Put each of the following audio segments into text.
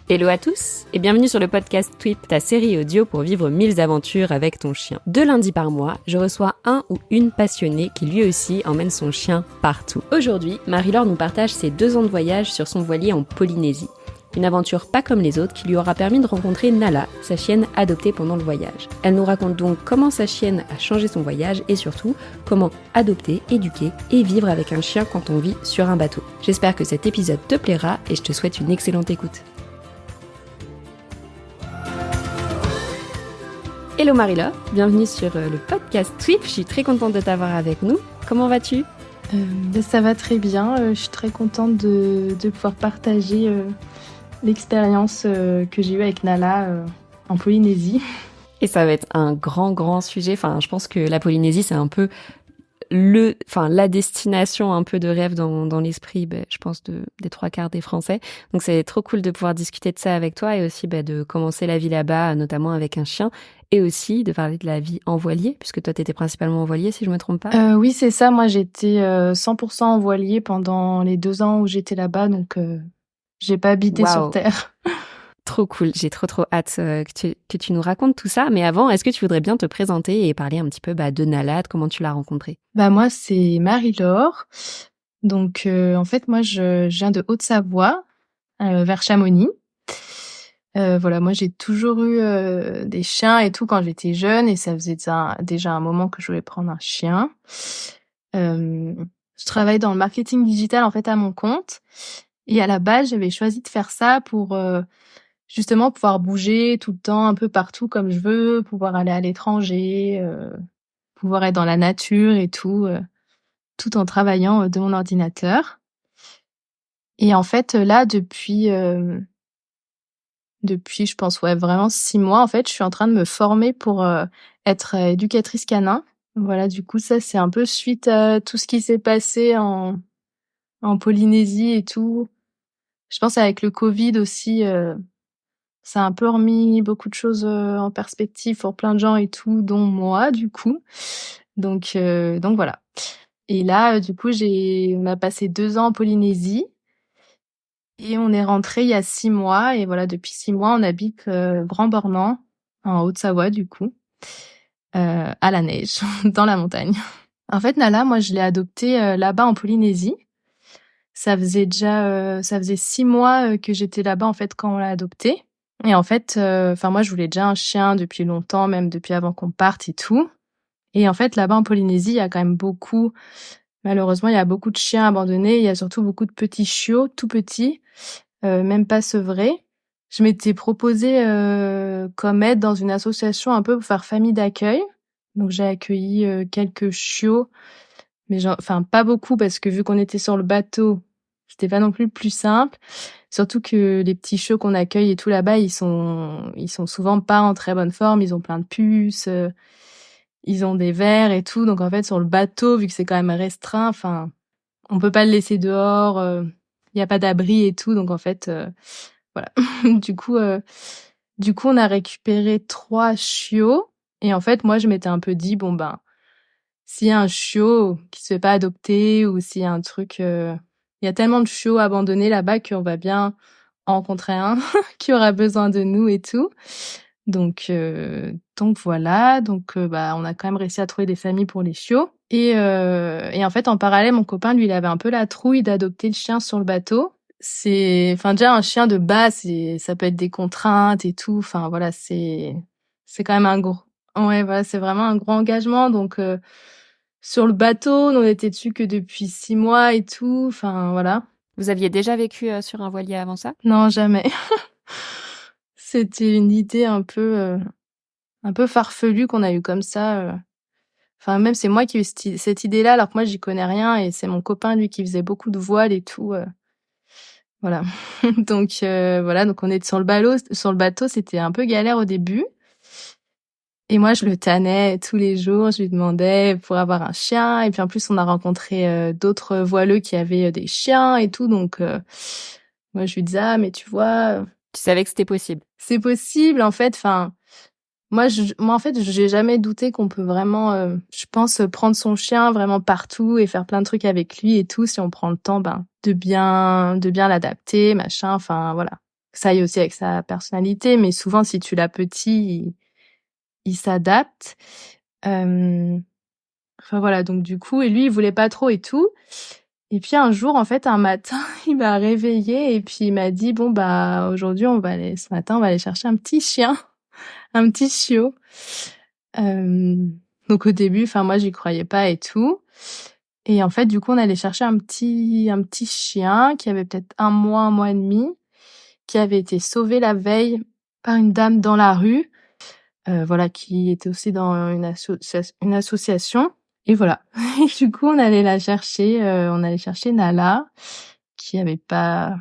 Hello à tous et bienvenue sur le podcast Twip, ta série audio pour vivre 1000 aventures avec ton chien. 2 lundis par mois, je reçois un ou une passionnée qui lui aussi emmène son chien partout. Aujourd'hui, Marie-Laure nous partage ses 2 ans de voyage sur son voilier en Polynésie. Une aventure pas comme les autres qui lui aura permis de rencontrer Nala, sa chienne adoptée pendant le voyage. Elle nous raconte donc comment sa chienne a changé son voyage et surtout comment adopter, éduquer et vivre avec un chien quand on vit sur un bateau. J'espère que cet épisode te plaira et je te souhaite une excellente écoute. Hello Marie-Laure, bienvenue sur le podcast Twip, je suis très contente de t'avoir avec nous. Comment vas-tu ? Ça va très bien, je suis très contente de pouvoir partager l'expérience que j'ai eue avec Nala en Polynésie. Et ça va être un grand sujet, enfin je pense que la Polynésie c'est un peu la destination un peu de rêve dans l'esprit, je pense, des 3/4 des Français. Donc c'est trop cool de pouvoir discuter de ça avec toi et aussi de commencer la vie là-bas, notamment avec un chien, et aussi de parler de la vie en voilier, puisque toi t'étais principalement en voilier, si je me trompe pas. Oui, c'est ça, moi j'étais 100% en voilier pendant les 2 ans où j'étais là-bas, donc j'ai pas habité sur terre. Trop cool, j'ai trop hâte que tu nous racontes tout ça. Mais avant, est-ce que tu voudrais bien te présenter et parler un petit peu de Nala, de comment tu l'as rencontrée ? Moi c'est Marie-Laure, donc en fait moi je viens de Haute-Savoie, vers Chamonix. Voilà, moi j'ai toujours eu des chiens et tout quand j'étais jeune et ça faisait déjà un moment que je voulais prendre un chien. Je travaille dans le marketing digital en fait à mon compte et à la base j'avais choisi de faire ça pour justement pouvoir bouger tout le temps un peu partout comme je veux, pouvoir aller à l'étranger, pouvoir être dans la nature et tout, tout en travaillant de mon ordinateur. Et en fait là depuis je pense vraiment 6 mois en fait, je suis en train de me former pour être éducatrice canin. Voilà, du coup ça c'est un peu suite à tout ce qui s'est passé en Polynésie et tout. Je pense avec le Covid aussi, ça a un peu remis beaucoup de choses en perspective pour plein de gens et tout, dont moi du coup. Donc voilà. Et là du coup on a passé 2 ans en Polynésie. Et on est rentré il y a 6 mois et voilà, depuis 6 mois, on habite Grand Bornand, en Haute-Savoie du coup, à la neige, dans la montagne. En fait, Nala, moi, je l'ai adoptée là-bas en Polynésie. Ça faisait 6 mois que j'étais là-bas en fait quand on l'a adoptée. Et en fait, moi, je voulais déjà un chien depuis longtemps, même depuis avant qu'on parte et tout. Et en fait, là-bas en Polynésie, il y a quand même malheureusement, il y a beaucoup de chiens abandonnés. Il y a surtout beaucoup de petits chiots, tout petits. Même pas sevrés. Je m'étais proposée comme aide dans une association un peu pour faire famille d'accueil. Donc j'ai accueilli quelques chiots, mais pas beaucoup parce que vu qu'on était sur le bateau, c'était pas non plus le plus simple. Surtout que les petits chiots qu'on accueille et tout là-bas, ils sont souvent pas en très bonne forme, ils ont plein de puces, ils ont des vers et tout. Donc en fait sur le bateau, vu que c'est quand même restreint, on peut pas le laisser dehors, il y a pas d'abri et tout. Donc en fait voilà. Du coup, on a récupéré 3 chiots et en fait, moi, je m'étais un peu dit s'il y a un chiot qui se fait pas adopter ou s'il y a un truc, il y a tellement de chiots abandonnés là-bas qu'on va bien en rencontrer un qui aura besoin de nous et tout. Donc voilà, on a quand même réussi à trouver des familles pour les chiots et en fait, en parallèle, mon copain, lui, il avait un peu la trouille d'adopter le chien sur le bateau. Déjà un chien de base, ça peut être des contraintes et tout. Voilà, c'est quand même ouais, voilà, c'est vraiment un gros engagement. Donc sur le bateau, on était dessus que depuis 6 mois et tout. Voilà. Vous aviez déjà vécu sur un voilier avant ça ? Non, jamais. C'était une idée un peu farfelue qu'on a eue comme ça. Même c'est moi qui ai eu cette idée-là, alors que moi j'y connais rien et c'est mon copain lui qui faisait beaucoup de voile et tout. Voilà. Donc donc on est sur le bateau, c'était un peu galère au début. Et moi, je le tannais tous les jours, je lui demandais pour avoir un chien. Et puis en plus, on a rencontré d'autres voileux qui avaient des chiens et tout. Donc moi, je lui disais, ah, mais tu vois, Tu savais que c'était possible ? c'est possible en fait. Moi, en fait, j'ai jamais douté qu'on peut vraiment, je pense, prendre son chien vraiment partout et faire plein de trucs avec lui et tout, si on prend le temps, ben, de bien l'adapter, machin, enfin, voilà. Ça aille aussi avec sa personnalité, mais souvent, si tu l'as petit, il s'adapte. Hem, enfin, voilà, donc du coup et lui, il voulait pas trop et tout. Et puis un jour, en fait, un matin, il m'a réveillée et puis il m'a dit: «Bon, bah, aujourd'hui, ce matin, on va aller chercher un petit chien, un petit chiot». Donc au début, enfin moi j'y croyais pas et tout. Et en fait, du coup, on allait chercher un petit chien qui avait peut-être un mois et demi, qui avait été sauvé la veille par une dame dans la rue, voilà, qui était aussi dans une association et voilà. Et du coup, on allait chercher Nala, qui avait pas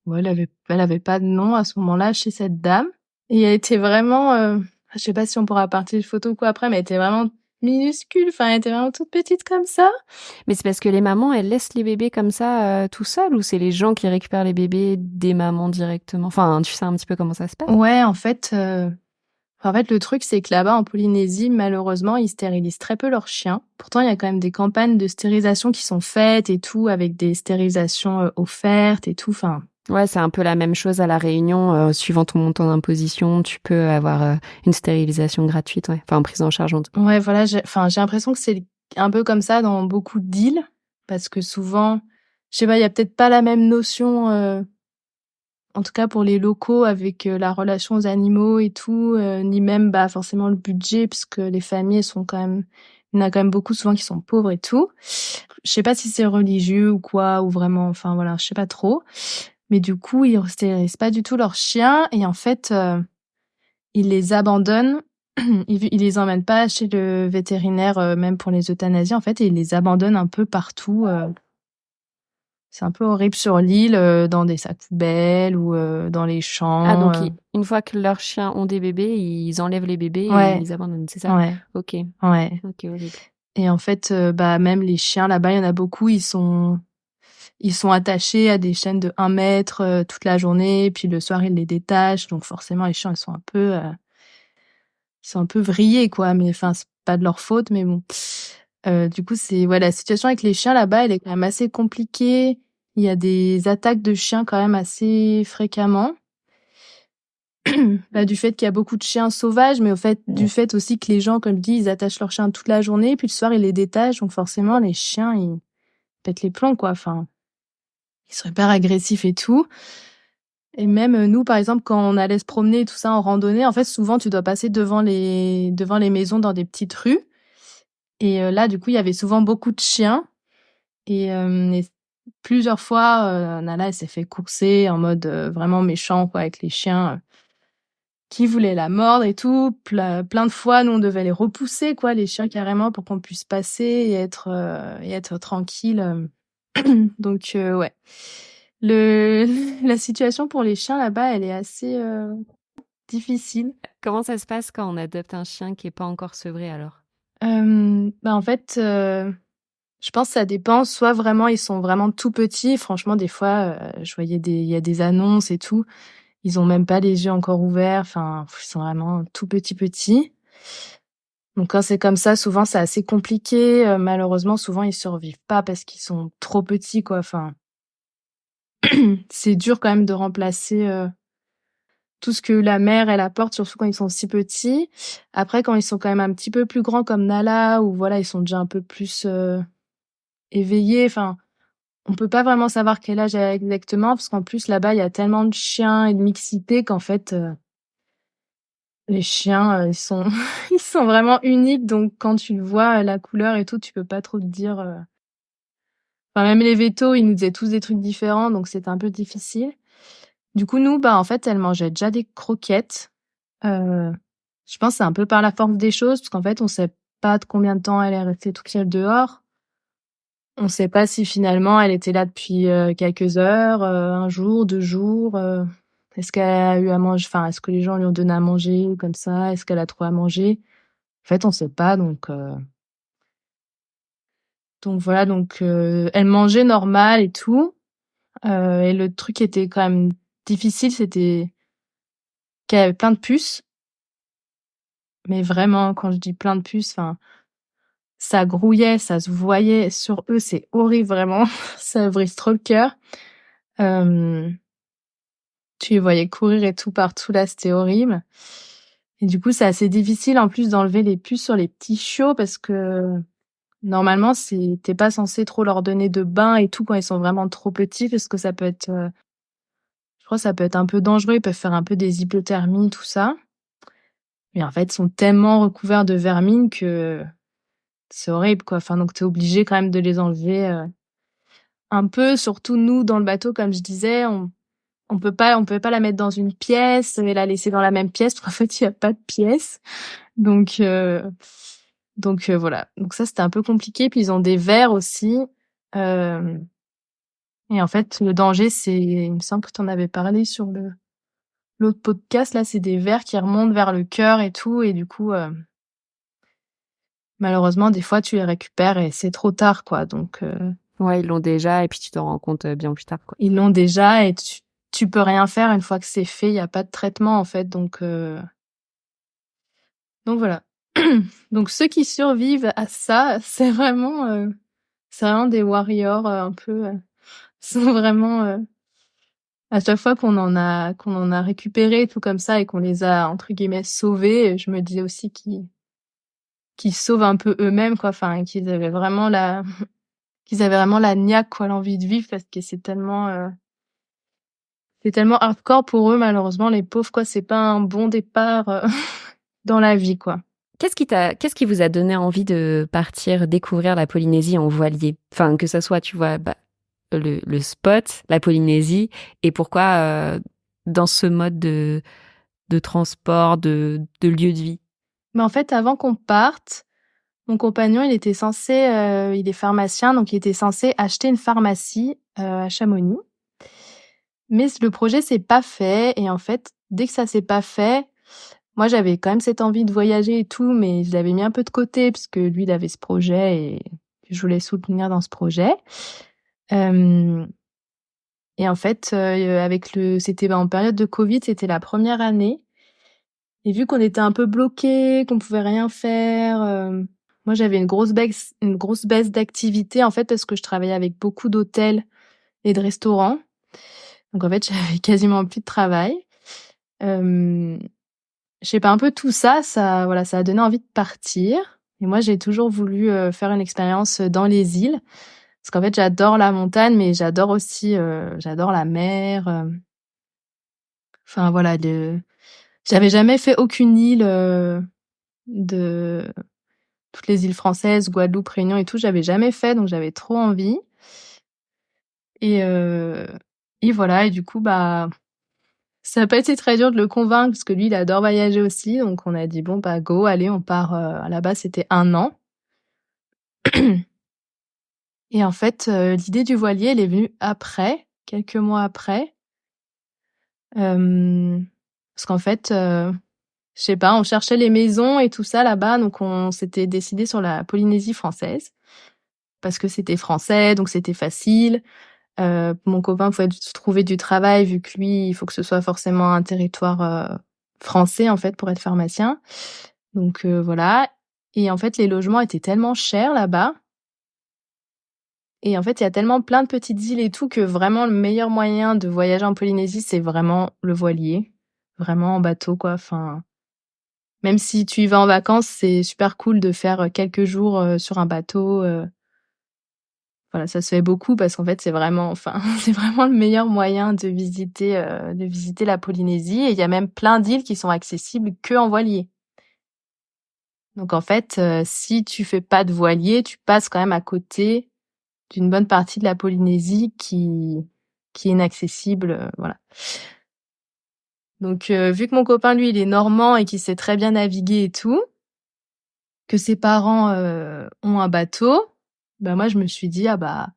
ouais, elle avait pas de nom à ce moment-là chez cette dame et elle était vraiment, je sais pas si on pourra partager une photo ou quoi après, mais elle était vraiment minuscule, enfin, elle était vraiment toute petite comme ça. Mais c'est parce que les mamans, elles laissent les bébés comme ça, tout seuls, ou c'est les gens qui récupèrent les bébés des mamans directement? Enfin, tu sais un petit peu comment ça se passe? Ouais, en fait, le truc, c'est que là-bas, en Polynésie, malheureusement, ils stérilisent très peu leurs chiens. Pourtant, il y a quand même des campagnes de stérilisation qui sont faites et tout, avec des stérilisations offertes et tout. Enfin, Ouais, c'est un peu la même chose à La Réunion. Suivant ton montant d'imposition, tu peux avoir une stérilisation gratuite, ouais. Enfin, prise en charge en tout cas. ouais, voilà, j'ai l'impression que c'est un peu comme ça dans beaucoup d'îles, parce que souvent, je sais pas, il y a peut-être pas la même notion, en tout cas pour les locaux avec la relation aux animaux et tout, ni même bah forcément le budget, puisque les familles sont quand même, il y en a quand même beaucoup souvent qui sont pauvres et tout. Je sais pas si c'est religieux ou quoi, ou vraiment, enfin voilà, je sais pas trop. Mais du coup, ils stérilisent pas du tout leurs chiens et en fait, ils les abandonnent. Ils les emmènent pas chez le vétérinaire, même pour les euthanasies en fait, et ils les abandonnent un peu partout. C'est un peu horrible sur l'île, dans des sacs poubelles ou dans les Ah, champs. donc une fois que leurs chiens ont des bébés, ils enlèvent les bébés et ils Ouais, les abandonnent, c'est ça? ouais, Ok, ouais. ok, horrible. Et en fait, bah même les chiens là-bas, il y en a beaucoup, ils sont attachés à des chaînes de 1 mètre toute la journée, puis le soir ils les détachent, donc forcément les chiens ils sont un peu vrillés quoi, mais enfin c'est pas de leur faute, mais bon. Du coup c'est ouais, la situation avec les chiens là-bas, elle est quand même assez compliquée. Il y a des attaques de chiens quand même assez fréquemment. Bah, du fait qu'il y a beaucoup de chiens sauvages, mais du fait aussi que les gens, comme je dis, ils attachent leurs chiens toute la journée, puis le soir ils les détachent, donc forcément les chiens ils pètent les plombs quoi. Enfin, ils sont hyper agressifs et tout. Et même nous, par exemple, quand on allait se promener et tout ça en randonnée, en fait, souvent tu dois passer devant les maisons dans des petites rues. Et là, du coup, il y avait souvent beaucoup de chiens. Et plusieurs fois, Nala, elle s'est fait courser en mode vraiment méchant, quoi, avec les chiens qui voulaient la mordre et tout. Plein de fois, nous, on devait les repousser, quoi, les chiens, carrément, pour qu'on puisse passer et être tranquille. Donc, ouais. Le, la situation pour les chiens là-bas, elle est assez difficile. Comment ça se passe quand on adopte un chien qui est pas encore sevré alors? Bah, en fait, je pense que ça dépend. Soit vraiment, ils sont vraiment tout petits. Franchement, des fois, je voyais il y a des annonces et tout. Ils ont même pas les yeux encore ouverts. Enfin, ils sont vraiment tout petits, petits. Donc quand c'est comme ça, souvent, c'est assez compliqué. Malheureusement, souvent, ils survivent pas parce qu'ils sont trop petits, quoi. Enfin, c'est dur quand même de remplacer tout ce que la mère, elle apporte, surtout quand ils sont si petits. Après, quand ils sont quand même un petit peu plus grands comme Nala, ou voilà, ils sont déjà un peu plus éveillés. Enfin, on peut pas vraiment savoir quel âge elle a exactement, parce qu'en plus là-bas, il y a tellement de chiens et de mixité qu'en fait, les chiens, ils sont ils sont vraiment uniques. Donc quand tu le vois, la couleur et tout, tu peux pas trop te dire. Enfin, même les vétos, ils nous disaient tous des trucs différents, donc c'était un peu difficile. Du coup, nous, bah en fait, elle mangeait déjà des croquettes. Euh, je pense que c'est un peu par la force des choses, parce qu'en fait, on sait pas de combien de temps elle est restée toute seule dehors. On sait pas si finalement elle était là depuis quelques heures, un jour, 2 jours. Est-ce qu'elle a eu à manger, enfin, est-ce que les gens lui ont donné à manger comme ça? Est-ce qu'elle a trop à manger? En fait, on sait pas, donc voilà, donc elle mangeait normal et tout. Et le truc qui était quand même difficile, c'était qu'elle avait plein de puces. Mais vraiment, quand je dis plein de puces, enfin, ça grouillait, ça se voyait sur eux, c'est horrible vraiment, ça brise trop le cœur. Hem, Tu les voyais courir et tout partout là, c'était horrible et du coup, c'est assez difficile en plus d'enlever les puces sur les petits chiots parce que normalement, tu pas censé trop leur donner de bain et tout quand ils sont vraiment trop petits parce que ça peut être, je crois que ça peut être un peu dangereux, ils peuvent faire un peu des hypothermies, tout ça. Mais en fait, ils sont tellement recouverts de vermine que c'est horrible, quoi. Enfin, donc tu es obligé quand même de les enlever, un peu. Surtout nous, dans le bateau, comme je disais, on peut pas la mettre dans une pièce et la laisser dans la même pièce, parce qu'en fait, il y a pas de pièce. Donc voilà. Donc ça, c'était un peu compliqué. Puis ils ont des vers aussi, hem et en fait, le danger, c'est il me semble que tu en avais parlé sur l'autre podcast, là, c'est des vers qui remontent vers le cœur et tout et du coup, malheureusement, des fois, tu les récupères et c'est trop tard, quoi. Donc Ouais, ils l'ont déjà et puis tu t'en rends compte bien plus tard, quoi. ils l'ont déjà et tu peux rien faire une fois que c'est fait, il y a pas de traitement, en fait, donc voilà. Donc ceux qui survivent à ça, c'est vraiment des warriors, un peu, sont vraiment, à chaque fois qu'on en a récupéré tout comme ça et qu'on les a entre guillemets «sauvés», je me disais aussi qu'ils sauvent un peu eux-mêmes, quoi, enfin qu'ils avaient vraiment la niaque, quoi, l'envie de vivre parce que c'est tellement hardcore pour eux malheureusement les pauvres, quoi, c'est pas un bon départ, dans la vie, quoi. Qu'est-ce qui vous a donné envie de partir découvrir la Polynésie en voilier? Enfin, que ça soit, tu vois, bah, le spot, la Polynésie, et pourquoi dans ce mode de transport, de lieu de vie? Mais en fait, avant qu'on parte, mon compagnon, il est pharmacien, donc il était censé acheter une pharmacie, à Chamonix. Mais le projet s'est pas fait et en fait, dès que ça s'est pas fait, moi, j'avais quand même cette envie de voyager et tout, mais je l'avais mis un peu de côté parce que lui, il avait ce projet et je voulais soutenir dans ce projet. Hem Et en fait, c'était, en période de covid, c'était la première année et vu qu'on était un peu bloqués, qu'on pouvait rien faire, moi, j'avais une grosse baisse d'activité, en fait, parce que je travaillais avec beaucoup d'hôtels et de restaurants. Donc en fait, j'avais quasiment plus de travail. Hem, je sais pas, un peu tout ça, voilà, ça a donné envie de partir et moi, j'ai toujours voulu, faire une expérience, dans les îles. Parce qu'en fait, j'adore la montagne, mais j'adore aussi, j'adore la mer, enfin voilà, j'avais jamais fait aucune île, de toutes les îles françaises, Guadeloupe, Réunion et tout, j'avais jamais fait, donc j'avais trop envie et heu et voilà et du coup, bah, ça a pas été très dur de le convaincre parce que lui, il adore voyager aussi, donc on a dit: «Bon, bah, go, allez, on part», là-bas, c'était 1 an et en fait, l'idée du voilier, elle est venue après, quelques mois après, parce qu'en fait, je sais pas, on cherchait les maisons et tout ça là-bas, donc on s'était décidé sur la Polynésie française parce que c'était français, donc c'était facile. Mon copain pouvait trouver du travail vu que lui, il faut que ce soit forcément un territoire, français, en fait, pour être pharmacien. Donc voilà et en fait, les logements étaient tellement chers là-bas et en fait, il y a tellement plein de petites îles et tout que vraiment le meilleur moyen de voyager en Polynésie, c'est vraiment le voilier. Vraiment en bateau, quoi, enfin même si tu y vas en vacances, c'est super cool de faire, quelques jours, sur un bateau, voilà, ça se fait beaucoup parce qu'en fait, c'est vraiment enfin, c'est vraiment le meilleur moyen de visiter la Polynésie et il y a même plein d'îles qui sont accessibles qu'en voilier. Donc en fait, si tu fais pas de voilier, tu passes quand même à côté d'une bonne partie de la Polynésie qui est inaccessible, voilà. Donc vu que mon copain, lui, il est normand et qu'il sait très bien naviguer et tout, que ses parents, ont un bateau, bah, moi je me suis dit: «Ah bah,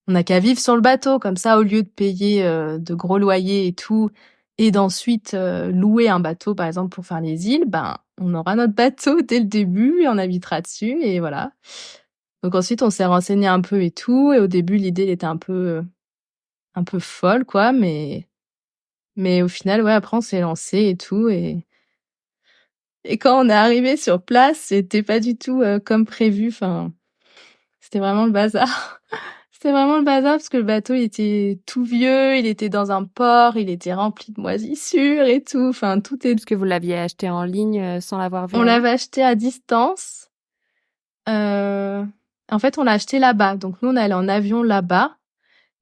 on n'a qu'à vivre sur le bateau comme ça au lieu de payer, de gros loyers et tout et d'ensuite, louer un bateau par exemple pour faire les îles, ben, on aura notre bateau dès le début et on habitera dessus» et voilà. Donc ensuite on s'est renseigné un peu et tout et au début l'idée elle était un peu folle quoi mais au final ouais après on s'est lancé et tout Et quand on est arrivé sur place, c'était pas du tout comme prévu. Enfin, c'était vraiment le bazar. C'était vraiment le bazar parce que le bateau il était tout vieux, il était dans un port, il était rempli de moisissures et tout. Enfin, tout est. Parce que vous l'aviez acheté en ligne sans l'avoir vu On avant? l'avait acheté à distance. En fait, on l'a acheté là-bas. Donc nous, on est allé en avion là-bas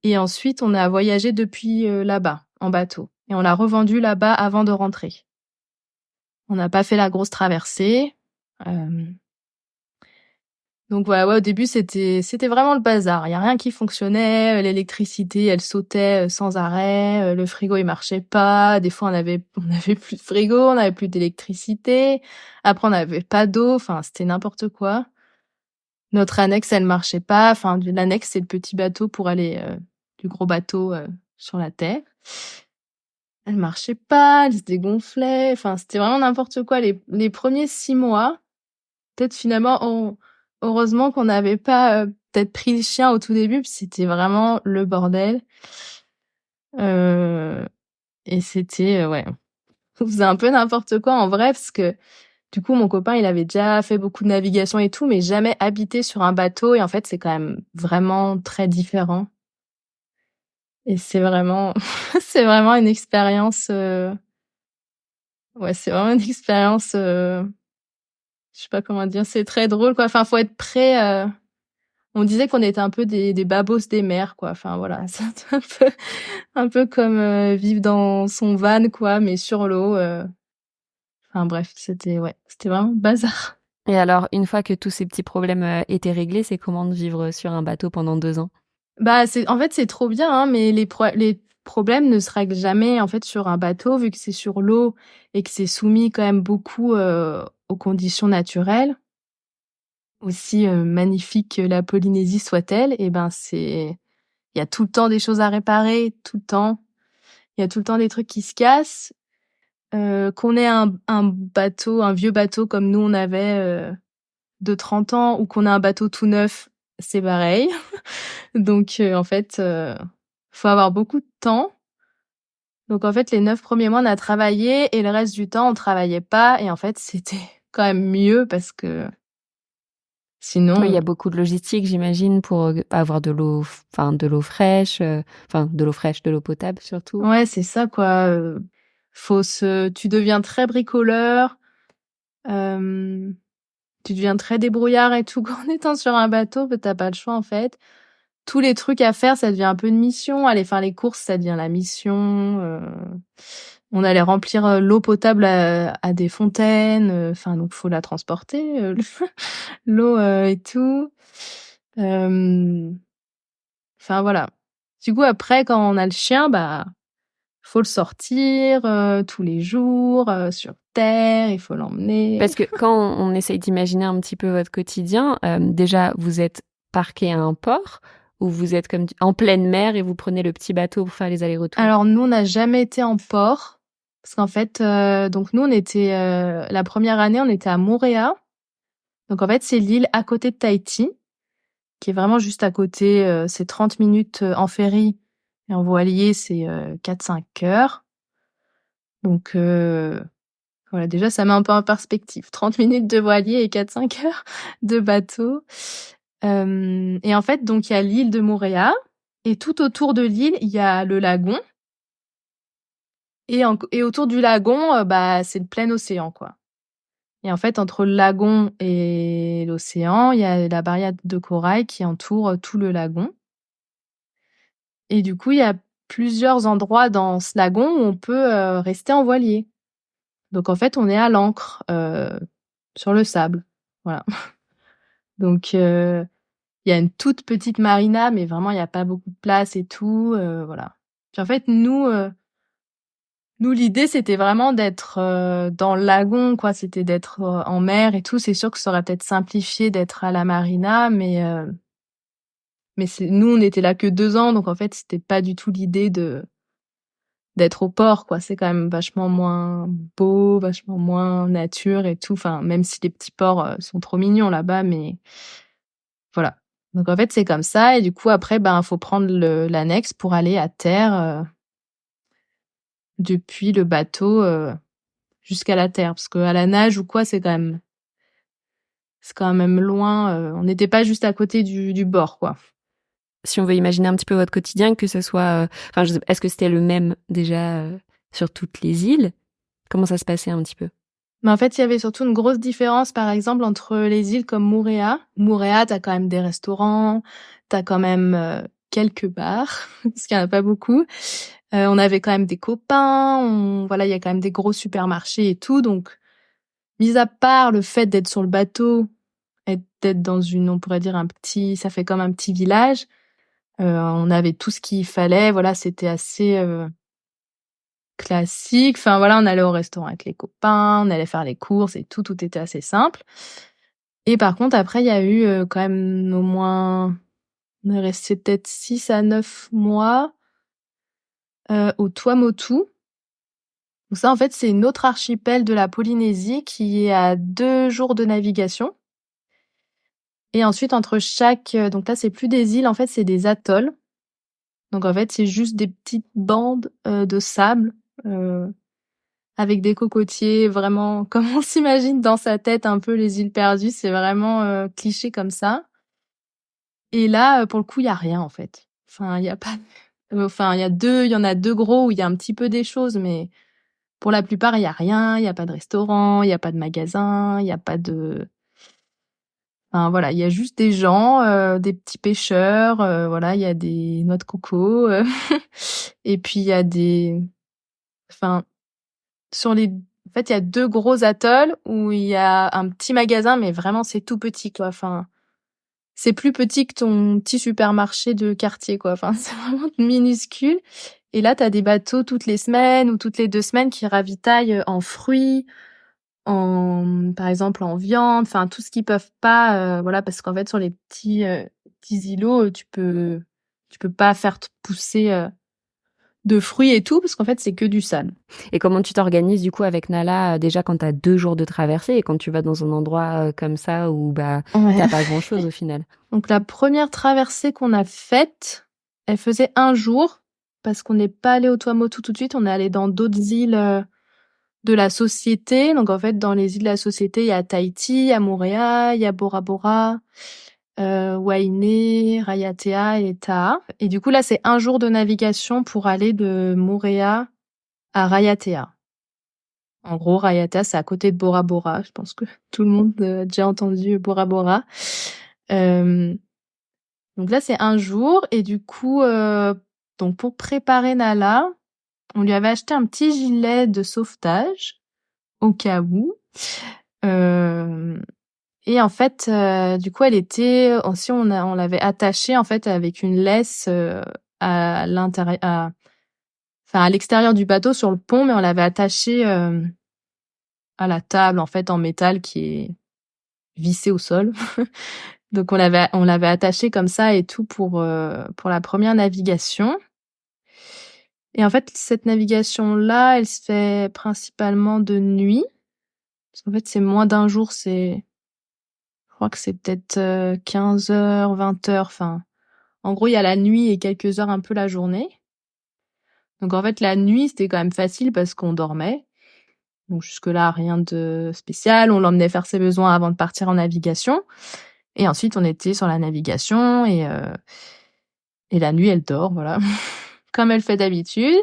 et ensuite on a voyagé depuis là-bas en bateau et on l'a revendu là-bas avant de rentrer. On n'a pas fait la grosse traversée. Donc voilà, ouais, au début c'était vraiment le bazar. Il y a rien qui fonctionnait, l'électricité elle sautait sans arrêt, le frigo il marchait pas. Des fois on avait plus de frigo, on avait plus d'électricité. Après on n'avait pas d'eau. Enfin c'était n'importe quoi. Notre annexe elle marchait pas. Enfin l'annexe c'est le petit bateau pour aller du gros bateau sur la terre. Elle marchait pas, elle se dégonflait. Enfin c'était vraiment n'importe quoi les premiers 6 mois. Peut-être finalement, heureusement qu'on n'avait pas peut-être pris le chien au tout début, parce que c'était vraiment le bordel. Et c'était, ouais, on faisait un peu n'importe quoi en vrai, parce que du coup, mon copain, il avait déjà fait beaucoup de navigation et tout, mais jamais habité sur un bateau. Et en fait, c'est quand même vraiment très différent. Et c'est vraiment, c'est vraiment une expérience. Ouais, c'est vraiment une expérience. Je sais pas comment dire. C'est très drôle, quoi. Enfin, faut être prêt. On disait qu'on était un peu des babos des mers, quoi. Enfin voilà, c'est un peu comme vivre dans son van, quoi, mais sur l'eau. Enfin bref, c'était vraiment bazar. Et alors, une fois que tous ces petits problèmes étaient réglés, c'est comment de vivre sur un bateau pendant 2 ans? Bah en fait c'est trop bien, hein, mais les problèmes ne se règlent jamais en fait sur un bateau vu que c'est sur l'eau et que c'est soumis quand même beaucoup aux conditions naturelles. Aussi magnifique que la Polynésie soit-elle, et ben il y a tout le temps des choses à réparer, tout le temps. Il y a tout le temps des trucs qui se cassent. Qu'on ait un bateau, un vieux bateau comme nous on avait de 30 ans, ou qu'on a un bateau tout neuf, c'est pareil. Donc en fait, faut avoir beaucoup de temps. Donc en fait, les 9 premiers mois, on a travaillé et le reste du temps, on travaillait pas. Et en fait, c'était quand même mieux parce que Oui, il y sinon, a beaucoup de logistique, j'imagine, pour avoir de l'eau, enfin de l'eau fraîche, de l'eau potable surtout. ouais, c'est ça quoi. Tu deviens très bricoleur. Tu deviens très débrouillard et tout. En étant sur un bateau, bah, t'as pas le choix en fait. Tous les trucs à faire, ça devient un peu une mission. Aller faire les courses, ça devient la mission. On allait remplir l'eau potable à des fontaines. Enfin, donc faut la transporter, l'eau et tout. Enfin voilà. Du coup après, quand on a le chien, bah faut le sortir tous les jours sur terre. Il faut l'emmener. Parce que quand on essaye d'imaginer un petit peu votre quotidien, déjà, vous êtes parqué à un port ou vous êtes comme en pleine mer et vous prenez le petit bateau pour faire les allers-retours? Alors nous, on n'a jamais été en port parce qu'en fait, donc nous, on était la première année, on était à Moorea. Donc en fait, c'est l'île à côté de Tahiti, qui est vraiment juste à côté. C'est 30 minutes en ferry et en voilier, c'est 4-5 heures. Donc voilà, déjà, ça met un peu en perspective. 30 minutes de voilier et 4-5 heures de bateau. Et en fait, donc il y a l'île de Moorea et tout autour de l'île, il y a le lagon. Et autour du lagon, bah, c'est le plein océan, quoi. Et en fait, entre le lagon et l'océan, il y a la barrière de corail qui entoure tout le lagon. Et du coup, il y a plusieurs endroits dans ce lagon où on peut rester en voilier. Donc en fait, on est à l'ancre, sur le sable. Voilà. Donc il y a une toute petite marina, mais vraiment, il y a pas beaucoup de place et tout, voilà. Puis en fait, nous, l'idée, c'était vraiment d'être dans le lagon, quoi. C'était d'être en mer et tout. C'est sûr que ça aurait peut-être simplifié d'être à la marina, mais nous, on était là que 2 ans, donc en fait, c'était pas du tout l'idée d'être au port, quoi. C'est quand même vachement moins beau, vachement moins nature et tout. Enfin, même si les petits ports sont trop mignons là-bas, mais voilà. Donc en fait, c'est comme ça. Et du coup, après, ben, faut prendre l'annexe pour aller à terre depuis le bateau. jusqu'à la terre. Parce qu'à la nage ou quoi, c'est quand même loin. On n'était pas juste à côté du bord, quoi. Si on veut imaginer un petit peu votre quotidien, que ce soit... est-ce que c'était le même déjà sur toutes les îles? Comment ça se passait un petit peu? Mais en fait, il y avait surtout une grosse différence, par exemple, entre les îles comme Moorea. Moorea, t'as quand même des restaurants, t'as quand même quelques bars, parce qu'il y en a pas beaucoup. On avait quand même des copains, voilà, il y a quand même des gros supermarchés et tout. Donc, mis à part le fait d'être sur le bateau et d'être dans on pourrait dire ça fait comme un petit village. On avait tout ce qu'il fallait. Voilà, c'était assez classique. Enfin voilà, on allait au restaurant avec les copains, on allait faire les courses et tout. Tout était assez simple. Et par contre, après, il y a eu quand même au moins, on est resté peut-être 6 à 9 mois au Tuamotu. Donc ça, en fait, c'est une autre archipel de la Polynésie qui est à 2 jours de navigation. Et ensuite, entre chaque... donc là, c'est plus des îles, en fait, c'est des atolls. Donc en fait, c'est juste des petites bandes de sable avec des cocotiers, vraiment comme on s'imagine dans sa tête un peu les îles perdues. C'est vraiment cliché comme ça. Et là, pour le coup, il y a rien en fait. Enfin, il y a pas... Enfin, il y en a 2 gros où il y a un petit peu des choses, mais pour la plupart, il y a rien. Il y a pas de restaurant, il y a pas de magasin, il y a pas de... Enfin voilà, il y a juste des gens, des petits pêcheurs, voilà, il y a des noix de coco, et puis il y a enfin, en fait, il y a 2 gros atolls où il y a un petit magasin, mais vraiment c'est tout petit, quoi. Enfin, c'est plus petit que ton petit supermarché de quartier, quoi. Enfin, c'est vraiment minuscule. Et là, t'as des bateaux toutes les semaines ou toutes les 2 semaines qui ravitaillent en fruits, par exemple en viande, enfin tout ce qu'ils peuvent pas, voilà, parce qu'en fait sur les petits îlots, tu peux pas faire pousser de fruits et tout, parce qu'en fait c'est que du sable. Et comment tu t'organises du coup avec Nala déjà quand t'as 2 jours de traversée et quand tu vas dans un endroit comme ça où Ouais. t'as pas grand-chose au final? Donc la première traversée qu'on a faite, elle faisait 1 jour, parce qu'on n'est pas allé au Tuamotu tout de suite, on est allé dans d'autres îles de la société. Donc en fait, dans les îles de la société, il y a Tahiti, il y a Moorea, il y a Bora Bora, Wainé, Raiatea et Taha. Et du coup, là, c'est 1 jour de navigation pour aller de Moorea à Raiatea. En gros, Raiatea, c'est à côté de Bora Bora. Je pense que tout le monde a déjà entendu Bora Bora. Donc là, c'est 1 jour. Et du coup, donc pour préparer Nala, on lui avait acheté un petit gilet de sauvetage au cas où. Et en fait, du coup, elle était aussi, on l'avait attachée en fait avec une laisse à l'intérieur, enfin à l'extérieur du bateau sur le pont, mais on l'avait attachée à la table en fait en métal qui est vissée au sol. Donc on l'avait attachée comme ça et tout pour la première navigation. Et en fait, cette navigation-là, elle se fait principalement de nuit. Parce qu'en fait, c'est moins d'1 jour, je crois que c'est peut-être 15 heures, 20 heures, enfin, en gros, il y a la nuit et quelques heures un peu la journée. Donc en fait, la nuit, c'était quand même facile parce qu'on dormait. Donc jusque-là, rien de spécial. On l'emmenait faire ses besoins avant de partir en navigation. Et ensuite, on était sur la navigation et la nuit, elle dort, voilà, comme elle fait d'habitude.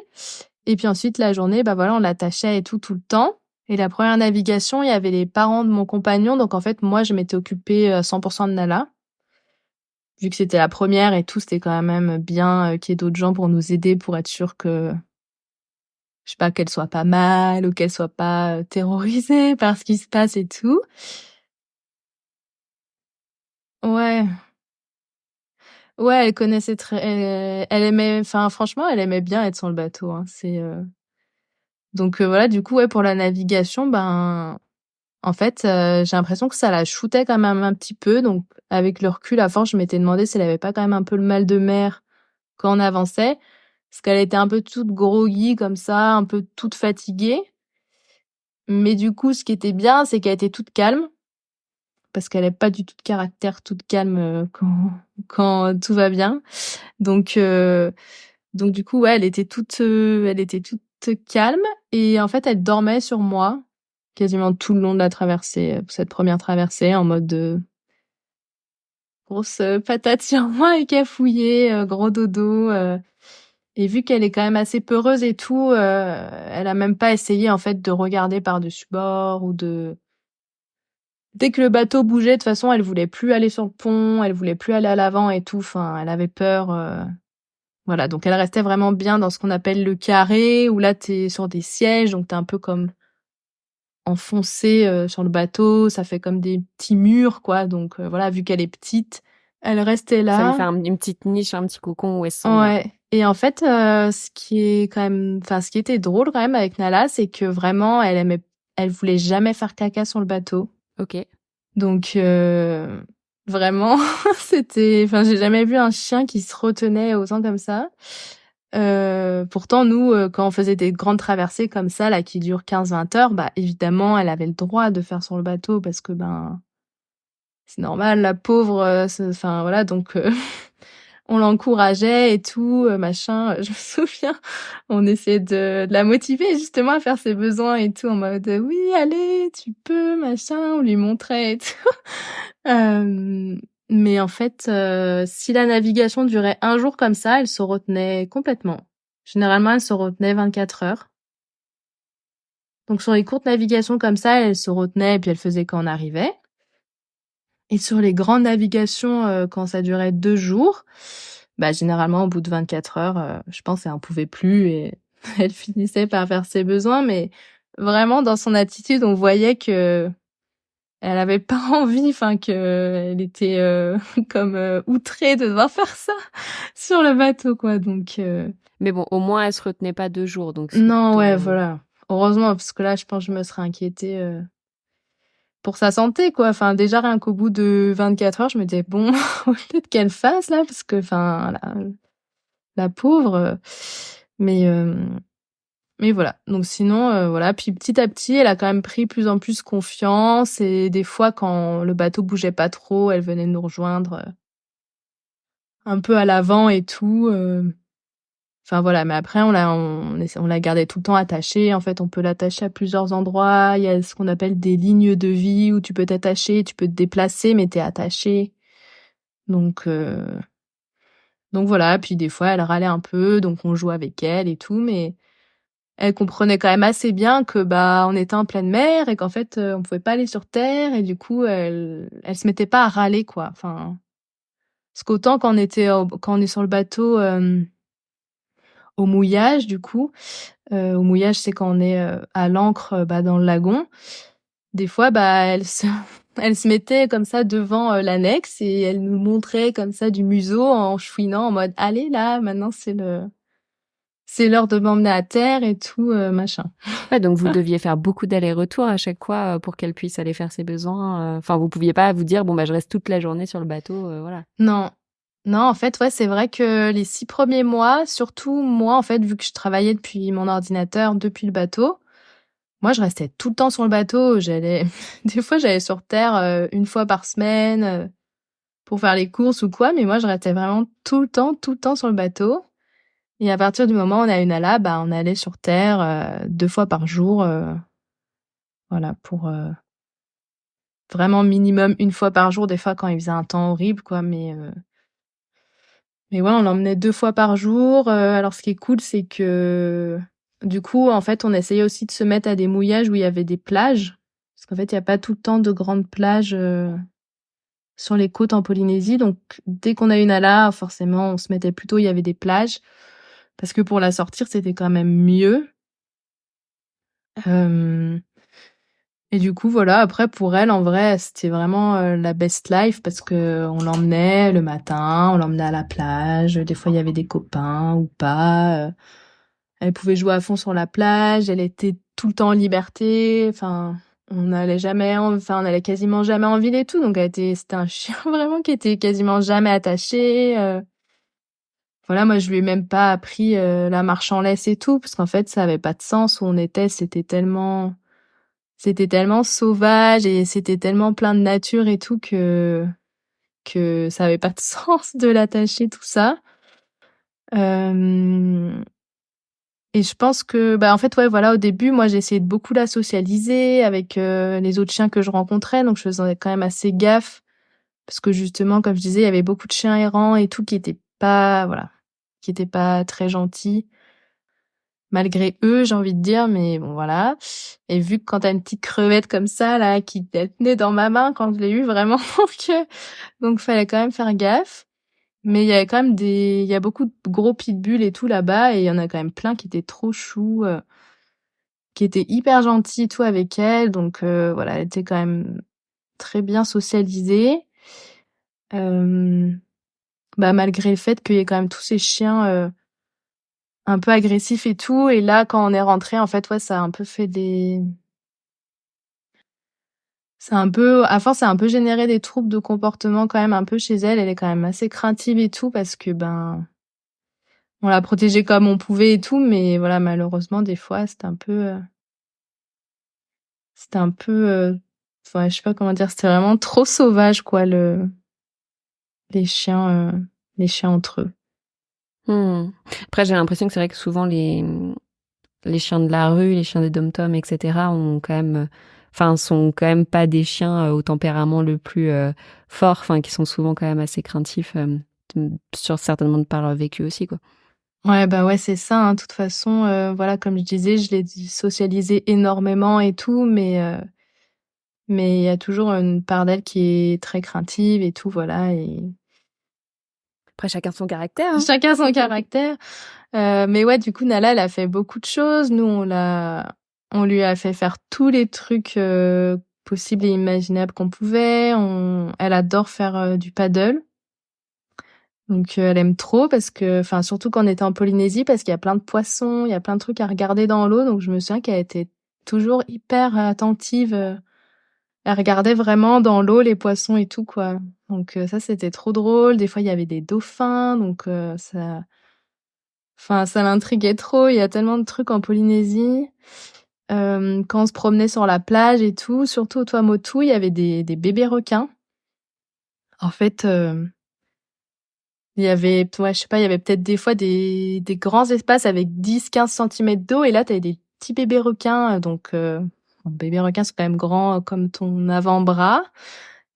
Et puis ensuite, la journée, bah voilà, on l'attachait et tout le temps. Et la première navigation, il y avait les parents de mon compagnon. Donc en fait, moi, je m'étais occupée 100% de Nala. Vu que c'était la première et tout, c'était quand même bien qu'il y ait d'autres gens pour nous aider, pour être sûr que, je sais pas, qu'elle soit pas mal ou qu'elle soit pas terrorisée par ce qui se passe et tout. Ouais. Ouais, elle connaissait elle aimait, enfin franchement, elle aimait bien être sur le bateau, hein. Donc voilà, du coup, ouais, pour la navigation, ben en fait, j'ai l'impression que ça la shootait quand même un petit peu. Donc avec le recul, à force, je m'étais demandé si elle avait pas quand même un peu le mal de mer quand on avançait, parce qu'elle était un peu toute groggy comme ça, un peu toute fatiguée. Mais du coup, ce qui était bien, c'est qu'elle était toute calme, parce qu'elle est pas du tout de caractère toute calme quand tout va bien. Donc du coup, ouais, elle était toute calme et en fait, elle dormait sur moi. quasiment tout le long de la traversée, cette première traversée en mode, grosse, patate sur moi et cafouillée, gros dodo, et vu qu'elle est quand même assez peureuse et tout, elle a même pas essayé en fait de regarder par-dessus bord ou de dès que le bateau bougeait, de toute façon, elle voulait plus aller sur le pont, elle voulait plus aller à l'avant et tout, enfin, elle avait peur, voilà, donc elle restait vraiment bien dans ce qu'on appelle le carré où là, tu sur des sièges, donc tu un peu comme enfoncé, sur le bateau, ça fait comme des petits murs quoi, donc voilà, vu qu'elle est petite, elle restait Ça lui là. fait une petite niche, un petit cocon où elle se sent bien. Ouais, et en fait, ce qui est quand même enfin, ce qui était drôle quand même avec Nala, c'est que vraiment elle voulait jamais faire caca sur le bateau. OK. Donc vraiment enfin, j'ai jamais vu un chien qui se retenait autant comme ça. Pourtant nous, quand on faisait des grandes traversées comme ça là qui durent 15-20 heures, bah, évidemment elle avait le droit de faire sur le bateau parce que, ben, c'est normal la pauvre, enfin voilà donc on l'encourageait et tout, machin. Je me souviens, on essayait de la motiver justement à faire ses besoins et tout en mode, «Oui allez, tu peux, machin». On lui montrait et tout. Hem, mais en fait, si la navigation durait un jour comme ça, elle se retenait complètement. Généralement, elle se retenait 24 heures. Donc sur les courtes navigations comme ça, elle se retenait et puis elle faisait quand on arrivait. Et sur les grandes navigations, quand ça durait 2 jours, bah, généralement au bout de 24 heures, je pense elle en pouvait plus et elle finissait par faire ses besoins. Mais vraiment dans son attitude, on voyait qu'elle avait pas envie, enfin qu'elle était, comme, outrée de devoir faire ça sur le bateau quoi, donc Mais bon, au moins, elle se retenait pas 2 jours, donc c'est non, ouais, plutôt voilà. Heureusement parce que là, je pense que je me serais inquiétée, pour sa santé quoi. Enfin déjà rien qu'au bout de 24 heures, je me disais: «Bon, peut-être qu'elle fasse là parce que enfin la pauvre», mais mais voilà. Donc sinon, voilà, puis petit à petit, elle a quand même pris plus en plus confiance et des fois quand le bateau bougeait pas trop, elle venait nous rejoindre, un peu à l'avant et tout, enfin voilà. Mais après on la gardait tout le temps attachée. En fait, on peut l'attacher à plusieurs endroits. Il y a ce qu'on appelle des lignes de vie où tu peux t'attacher, tu peux te déplacer, mais tu es attaché. Donc voilà, puis des fois elle râlait un peu, donc on jouait avec elle et tout, mais elle comprenait quand même assez bien que, bah, on était en pleine mer et qu'en fait, on pouvait pas aller sur terre et du coup elle se mettait pas à râler quoi. Enfin, parce qu'autant quand on est sur le bateau, au mouillage du coup, au mouillage, c'est quand on est, à l'ancre, bah, dans le lagon. Des fois, bah, elle se mettait comme ça devant, l'annexe et elle nous montrait comme ça du museau en chouinant en mode: «Allez là, maintenant c'est l'heure de m'emmener à terre et tout, machin». ouais, donc vous deviez faire beaucoup d'allers-retours à chaque fois, pour qu'elle puisse aller faire ses besoins, enfin, vous pouviez pas vous dire: «Bon, bah, je reste toute la journée sur le bateau», voilà. Non. Non, en fait, ouais, c'est vrai que les 6 premiers mois, surtout moi, en fait, vu que je travaillais depuis mon ordinateur, depuis le bateau, moi, je restais tout le temps sur le bateau. J'allais des fois, j'allais sur terre, 1 fois par semaine, pour faire les courses ou quoi, mais moi, je restais vraiment tout le temps sur le bateau et à partir du moment où on a eu Nala, bah, on allait sur terre, 2 fois par jour, voilà, pour, vraiment minimum 1 fois par jour, des fois quand il faisait un temps horrible, quoi, mais ouais, on l'emmenait 2 fois par jour, alors ce qui est cool, c'est que, du coup, en fait, on essayait aussi de se mettre à des mouillages où il y avait des plages. Parce qu'en fait, il y a pas tout le temps de grandes plages, sur les côtes en Polynésie. Donc dès qu'on a une Nala, forcément, on se mettait plutôt où il y avait des plages. Parce que pour la sortir, c'était quand même mieux. Hem Et du coup, voilà, après pour elle, en vrai, c'était vraiment, la best life parce qu'on l'emmenait le matin, on l'emmenait à la plage, des fois il y avait des copains ou pas, elle pouvait jouer à fond sur la plage, elle était tout le temps en liberté, enfin, on allait quasiment jamais en ville et tout, donc c'était un chien vraiment qui était quasiment jamais attaché, voilà, moi je lui ai même pas appris, la marche en laisse et tout, parce qu'en fait ça avait pas de sens où on était, c'était tellement sauvage et c'était tellement plein de nature et tout que ça avait pas de sens de l'attacher tout ça. Hem Et je pense que, en fait, ouais, voilà, au début, moi, j'ai essayé de beaucoup la socialiser avec, les autres chiens que je rencontrais, donc je faisais quand même assez gaffe parce que justement, comme je disais, il y avait beaucoup de chiens errants et tout qui étaient pas, voilà, qui étaient pas très gentils, malgré eux, j'ai envie de dire, mais bon, voilà. Et vu que quand tu as une petite crevette comme ça, là, qui elle tenait dans ma main quand je l'ai eue, vraiment, donc fallait quand même faire gaffe. Mais il y avait quand même il y a beaucoup de gros pitbulls et tout là-bas, et il y en a quand même plein qui étaient trop choux, qui étaient hyper gentils et tout avec elle, donc voilà, elle était quand même très bien socialisée. Hem, Malgré le fait qu'il y ait quand même tous ces chiens, un peu agressifs et tout, et là, quand on est rentrés, en fait, ouais, ça a un peu fait des c'est un peu à force, ça a un peu généré des troubles de comportement quand même un peu chez elle. Elle est quand même assez craintive et tout parce que, on l'a protégée comme on pouvait et tout, mais voilà, malheureusement, des fois, enfin, je sais pas comment dire, c'était vraiment trop sauvage, quoi, les chiens, les chiens entre eux. Mmh. Après, j'ai l'impression que c'est vrai que souvent les chiens de la rue, les chiens des dom-toms, etc. ont quand même, enfin, sont quand même pas des chiens au tempérament le plus fort, enfin, qui sont souvent quand même assez craintifs, sur certainement de par leur vécu aussi, quoi. Ouais, ouais, c'est ça, hein. De toute façon, voilà, comme je disais, je l'ai socialisée énormément et tout, mais il y a toujours une part d'elle qui est très craintive et tout, voilà, et Après, chacun son caractère, hein. chacun son caractère. Mais ouais, du coup, Nala, elle a fait beaucoup de choses. Nous, on lui a fait faire tous les trucs possibles et imaginables qu'on pouvait. Elle adore faire du paddle. Donc, elle aime trop parce que, enfin, surtout quand on était en Polynésie, parce qu'il y a plein de poissons, il y a plein de trucs à regarder dans l'eau. Donc, je me souviens qu'elle était toujours hyper attentive. Elle regardait vraiment dans l'eau les poissons et tout, quoi. Donc, ça, c'était trop drôle. Des fois, il y avait des dauphins. Donc, ça l'intriguait trop. Il y a tellement de trucs en Polynésie. Quand on se promenait sur la plage et tout, surtout au Tuamotu, il y avait des bébés requins. En fait, il y avait, ouais, je sais pas, il y avait peut-être des fois des grands espaces avec 10-15 centimètres d'eau, et là, t'avais des petits bébés requins. Donc, bon, bébés requins sont quand même grands comme ton avant-bras.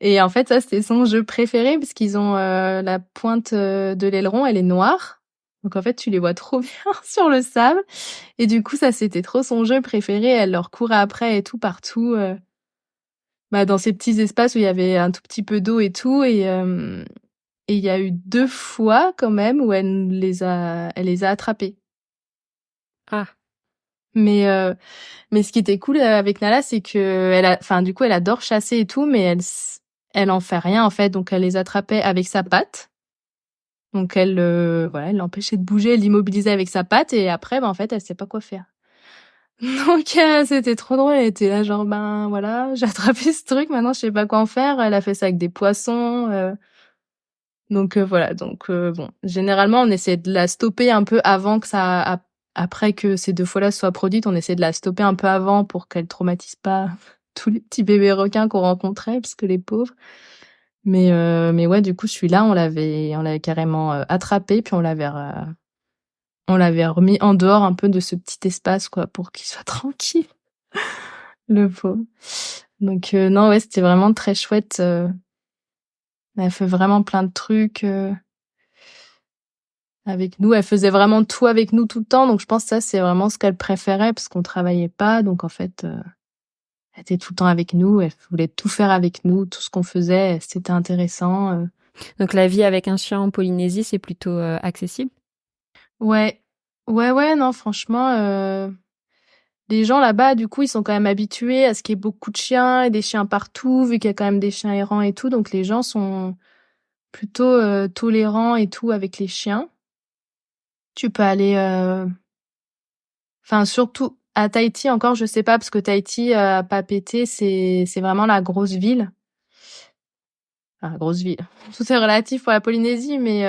Et en fait, ça, c'était son jeu préféré parce qu'ils ont la pointe de l'aileron, elle est noire. Donc en fait, tu les vois trop bien sur le sable. Et du coup, ça, c'était trop son jeu préféré. Elle leur courait après et tout partout, dans ces petits espaces où il y avait un tout petit peu d'eau et tout. Et il y a eu 2 fois quand même où elle les a attrapés. Ah, Mais ce qui était cool avec Nala, c'est que enfin, du coup, elle adore chasser et tout, mais elle en fait rien en fait. Donc elle les attrapait avec sa patte. Donc voilà, elle l'empêchait de bouger, elle l'immobilisait avec sa patte, et après, en fait, elle sait pas quoi faire. Donc c'était trop drôle. Elle était là genre, voilà, j'ai attrapé ce truc, maintenant je sais pas quoi en faire. Elle a fait ça avec des poissons. Donc voilà. Donc bon, généralement, on essaie de la stopper un peu avant que après que ces 2 fois-là se soient produites, on essaie de la stopper un peu avant pour qu'elle traumatise pas tous les petits bébés requins qu'on rencontrait, parce que les pauvres. Mais ouais, du coup, celui-là, on l'avait carrément attrapé, puis on l'avait remis en dehors un peu de ce petit espace, quoi, pour qu'il soit tranquille, le pauvre. Donc non, ouais, c'était vraiment très chouette. Elle fait vraiment plein de trucs avec nous. Elle faisait vraiment tout avec nous tout le temps. Donc je pense que ça, c'est vraiment ce qu'elle préférait, parce qu'on travaillait pas. Donc en fait, elle était tout le temps avec nous. Elle voulait tout faire avec nous. Tout ce qu'on faisait, c'était intéressant. donc la vie avec un chien en Polynésie, c'est plutôt accessible? Ouais. Ouais, ouais, non, franchement, les gens là-bas, du coup, ils sont quand même habitués à ce qu'il y ait beaucoup de chiens et des chiens partout, vu qu'il y a quand même des chiens errants et tout. Donc les gens sont plutôt tolérants et tout avec les chiens. Tu peux aller, enfin, surtout à Tahiti encore, je sais pas, parce que Tahiti, à Papeete, c'est vraiment la grosse ville. Enfin, la grosse ville. Tout est relatif pour la Polynésie, mais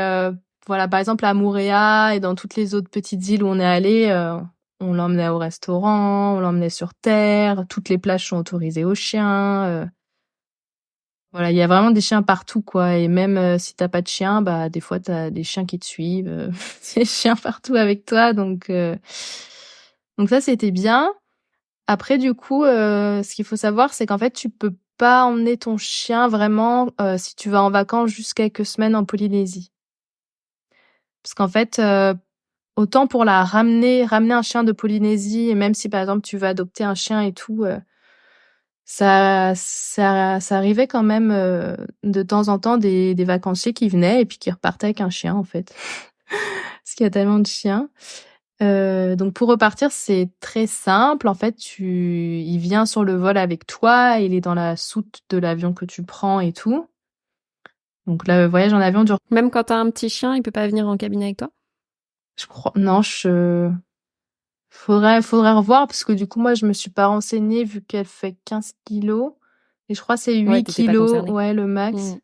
voilà, par exemple à Moorea et dans toutes les autres petites îles où on est allé, on l'emmenait au restaurant, on l'emmenait sur terre, toutes les plages sont autorisées aux chiens. Voilà, il y a vraiment des chiens partout, quoi. Et même si t'as pas de chien, des fois t'as des chiens qui te suivent, des chiens partout avec toi, donc Donc ça, c'était bien. Après, du coup, ce qu'il faut savoir, c'est qu'en fait, tu peux pas emmener ton chien vraiment, si tu vas en vacances juste quelques semaines en Polynésie. Parce qu'en fait, autant pour la ramener un chien de Polynésie et même si, par exemple, tu veux adopter un chien et tout, ça arrivait quand même, de temps en temps des vacanciers qui venaient et puis qui repartaient avec un chien, en fait. Parce qu'il y a tellement de chiens. Donc pour repartir, c'est très simple. En fait, il vient sur le vol avec toi, il est dans la soute de l'avion que tu prends et tout. Donc le voyage en avion dure, Même quand t'as un petit chien, il peut pas venir en cabine avec toi? je crois, non, faudrait revoir parce que du coup, moi, je me suis pas renseignée vu qu'elle fait 15 kilos et je crois que c'est Ouais, 8 t'étais pas kilos, concernée. ouais, le Mmh. max.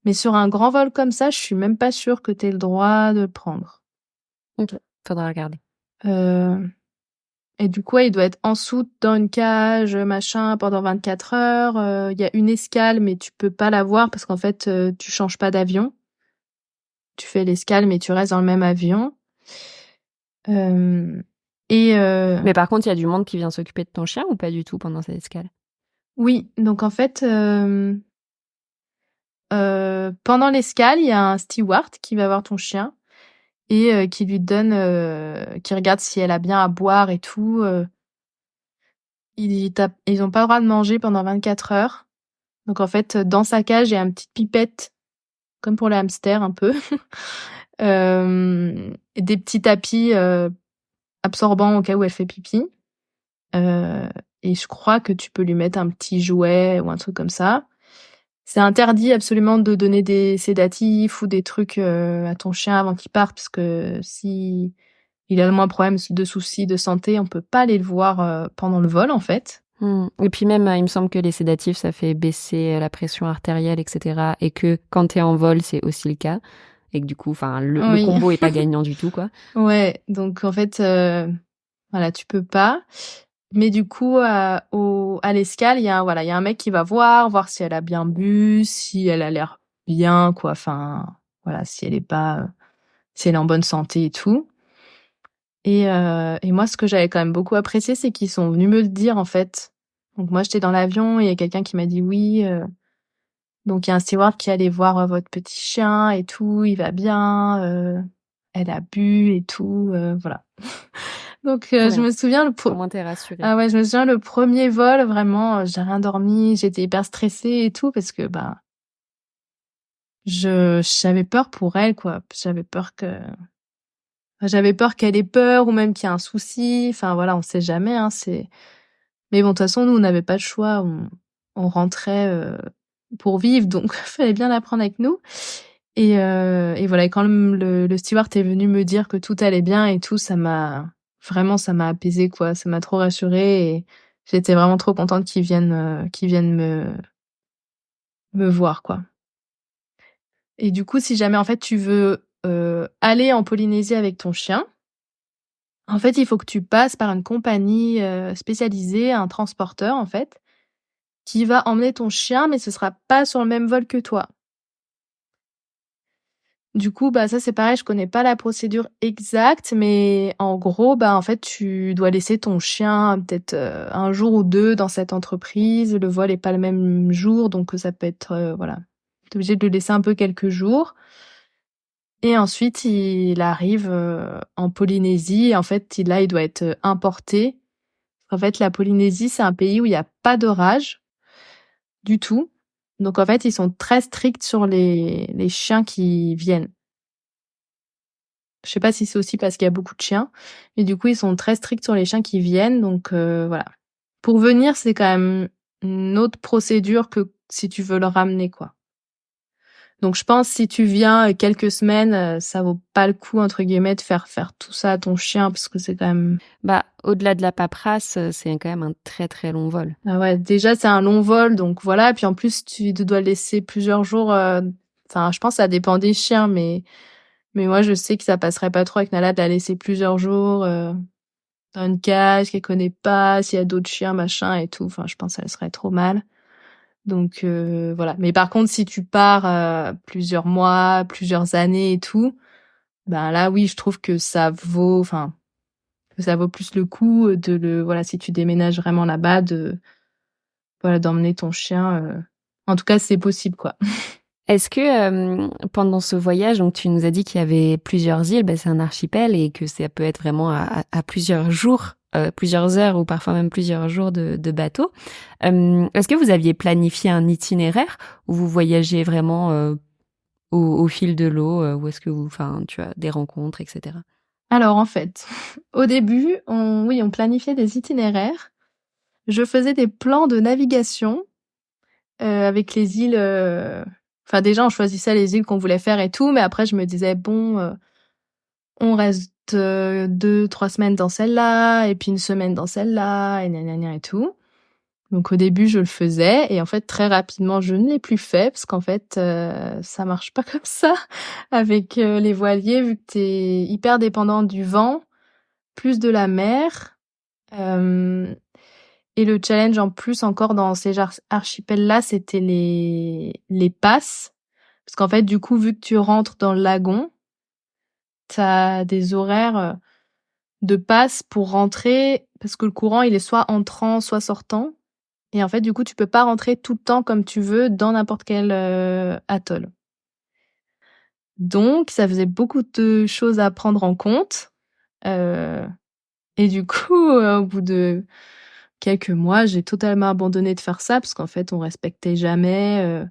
Mais sur un grand vol comme ça, je suis même pas sûre que tu aies le droit de le prendre. OK, faudra regarder. Heu Et du coup, ouais, il doit être en soute dans une cage, machin, pendant 24 heures. Il y a une escale, mais tu peux pas la voir parce qu'en fait, tu changes pas d'avion. Tu fais l'escale, mais tu restes dans le même avion. Hem et Mais par contre, il y a du monde qui vient s'occuper de ton chien ou pas du tout pendant cette escale? oui, donc en fait, pendant l'escale, il y a un steward qui va voir ton chien et qui lui donne, qui regarde si elle a bien à boire et tout. Ils ont pas le droit de manger pendant 24 heures. Donc en fait, dans sa cage, il y a une petite pipette comme pour les hamsters un peu. Et des petits tapis, absorbants au cas où elle fait pipi. Heu et je crois que tu peux lui mettre un petit jouet ou un truc comme ça. C'est interdit absolument de donner des sédatifs ou des trucs, à ton chien avant qu'il parte parce que si il a le moins problème de soucis de santé, on peut pas aller le voir, pendant le vol, en fait. Mmh. Et puis même, il me semble que les sédatifs, ça fait baisser la pression artérielle, et cetera. Et que quand t'es en vol, c'est aussi le cas. Et que du coup, enfin, le Oui. combo est pas gagnant du tout, quoi. Ouais, donc en fait, voilà, tu peux pas. Mais du coup, à l'escale, il y a un mec qui va voir si elle a bien bu, si elle a l'air bien, quoi. Enfin, voilà, si elle est en bonne santé et tout. Et moi, ce que j'avais quand même beaucoup apprécié, c'est qu'ils sont venus me le dire, en fait. Donc moi, j'étais dans l'avion et il y a quelqu'un qui m'a dit: «Oui, donc il y a un steward qui est allé voir, votre petit chien et tout, il va bien, elle a bu et tout», voilà. Donc Trop je bien. me souviens Au moins, t'es rassurée. ah ouais, je me souviens le premier vol vraiment, j'ai rien dormi, j'étais hyper stressée et tout parce que, bah, j'avais peur pour elle, quoi. J'avais peur qu'elle ait peur ou même qu'il y ait un souci. Enfin voilà, on sait jamais, hein, mais bon, de toute façon, nous, on n'avait pas le choix. On rentrait, pour vivre, donc fallait bien la prendre avec nous et voilà et quand le steward est venu me dire que tout allait bien et tout, ça m'a apaisée, quoi. Ça m'a trop rassurée et j'étais vraiment trop contente qu'ils viennent me voir, quoi. Et du coup, si jamais, en fait, tu veux, aller en Polynésie avec ton chien, en fait, il faut que tu passes par une compagnie, spécialisée, un transporteur, en fait, qui va emmener ton chien, mais ce sera pas sur le même vol que toi. Du coup, bah, ça, c'est pareil, je connais pas la procédure exacte, mais en gros, bah, en fait, tu dois laisser ton chien peut-être, 1 jour ou 2 dans cette entreprise. Le vol est pas le même jour, donc ça peut être, voilà. Tu es obligé de le laisser un peu quelques jours et ensuite il arrive, en Polynésie et en fait, il doit être, importé. En fait, la Polynésie, c'est un pays où il y a pas d'orage du tout. Donc en fait, ils sont très stricts sur les chiens qui viennent. Je sais pas si c'est aussi parce qu'il y a beaucoup de chiens, mais du coup, ils sont très stricts sur les chiens qui viennent, donc voilà. Pour venir, c'est quand même une autre procédure que si tu veux le ramener, quoi. Donc je pense si tu viens, quelques semaines, ça vaut pas le coup entre guillemets de faire tout ça à ton chien parce que c'est quand même Bah, au-delà de la paperasse, c'est quand même un très, très long vol. ah ouais, déjà c'est un long vol donc voilà, puis en plus tu te dois le laisser plusieurs jours, enfin je pense que ça dépend des chiens mais moi je sais que ça passerait pas trop avec Nala de la laisser plusieurs jours, dans une cage qu'elle connaît pas, s'il y a d'autres chiens, machin et tout. Enfin, je pense qu'elle serait trop mal. Donc voilà. Mais par contre, si tu pars, plusieurs mois, plusieurs années et tout, ben là, oui, je trouve que ça vaut enfin, Ça vaut plus le coup voilà, si tu déménages vraiment là-bas, voilà, d'emmener ton chien. En tout cas, c'est possible, quoi. Est-ce que pendant ce voyage, donc tu nous as dit qu'il y avait plusieurs îles, c'est un archipel et que ça peut être vraiment à plusieurs jours, plusieurs heures ou parfois même plusieurs jours de bateau. Est-ce que vous aviez planifié un itinéraire où vous voyagez vraiment au fil de l'eau, ou est-ce que tu as des rencontres, etc. Alors en fait, au début, on planifiait des itinéraires. Je faisais des plans de navigation avec les îles. Enfin, déjà, on choisissait les îles qu'on voulait faire et tout, mais après, je me disais bon, on reste 2-3 semaines dans celle-là, et puis une semaine dans celle-là, et gna et tout. Donc au début, je le faisais, et en fait, très rapidement, je ne l'ai plus fait, parce qu'en fait, ça marche pas comme ça avec les voiliers, vu que t'es hyper dépendant du vent, plus de la mer. Et le challenge en plus encore dans ces archipels-là, c'était les passes. Parce qu'en fait, du coup, vu que tu rentres dans le lagon, t'as des horaires de passe pour rentrer, parce que le courant, il est soit entrant, soit sortant. Et en fait, du coup, tu peux pas rentrer tout le temps comme tu veux dans n'importe quel atoll. Donc, ça faisait beaucoup de choses à prendre en compte. Euh, et du coup, au bout de quelques mois, j'ai totalement abandonné de faire ça, parce qu'en fait, on respectait jamais.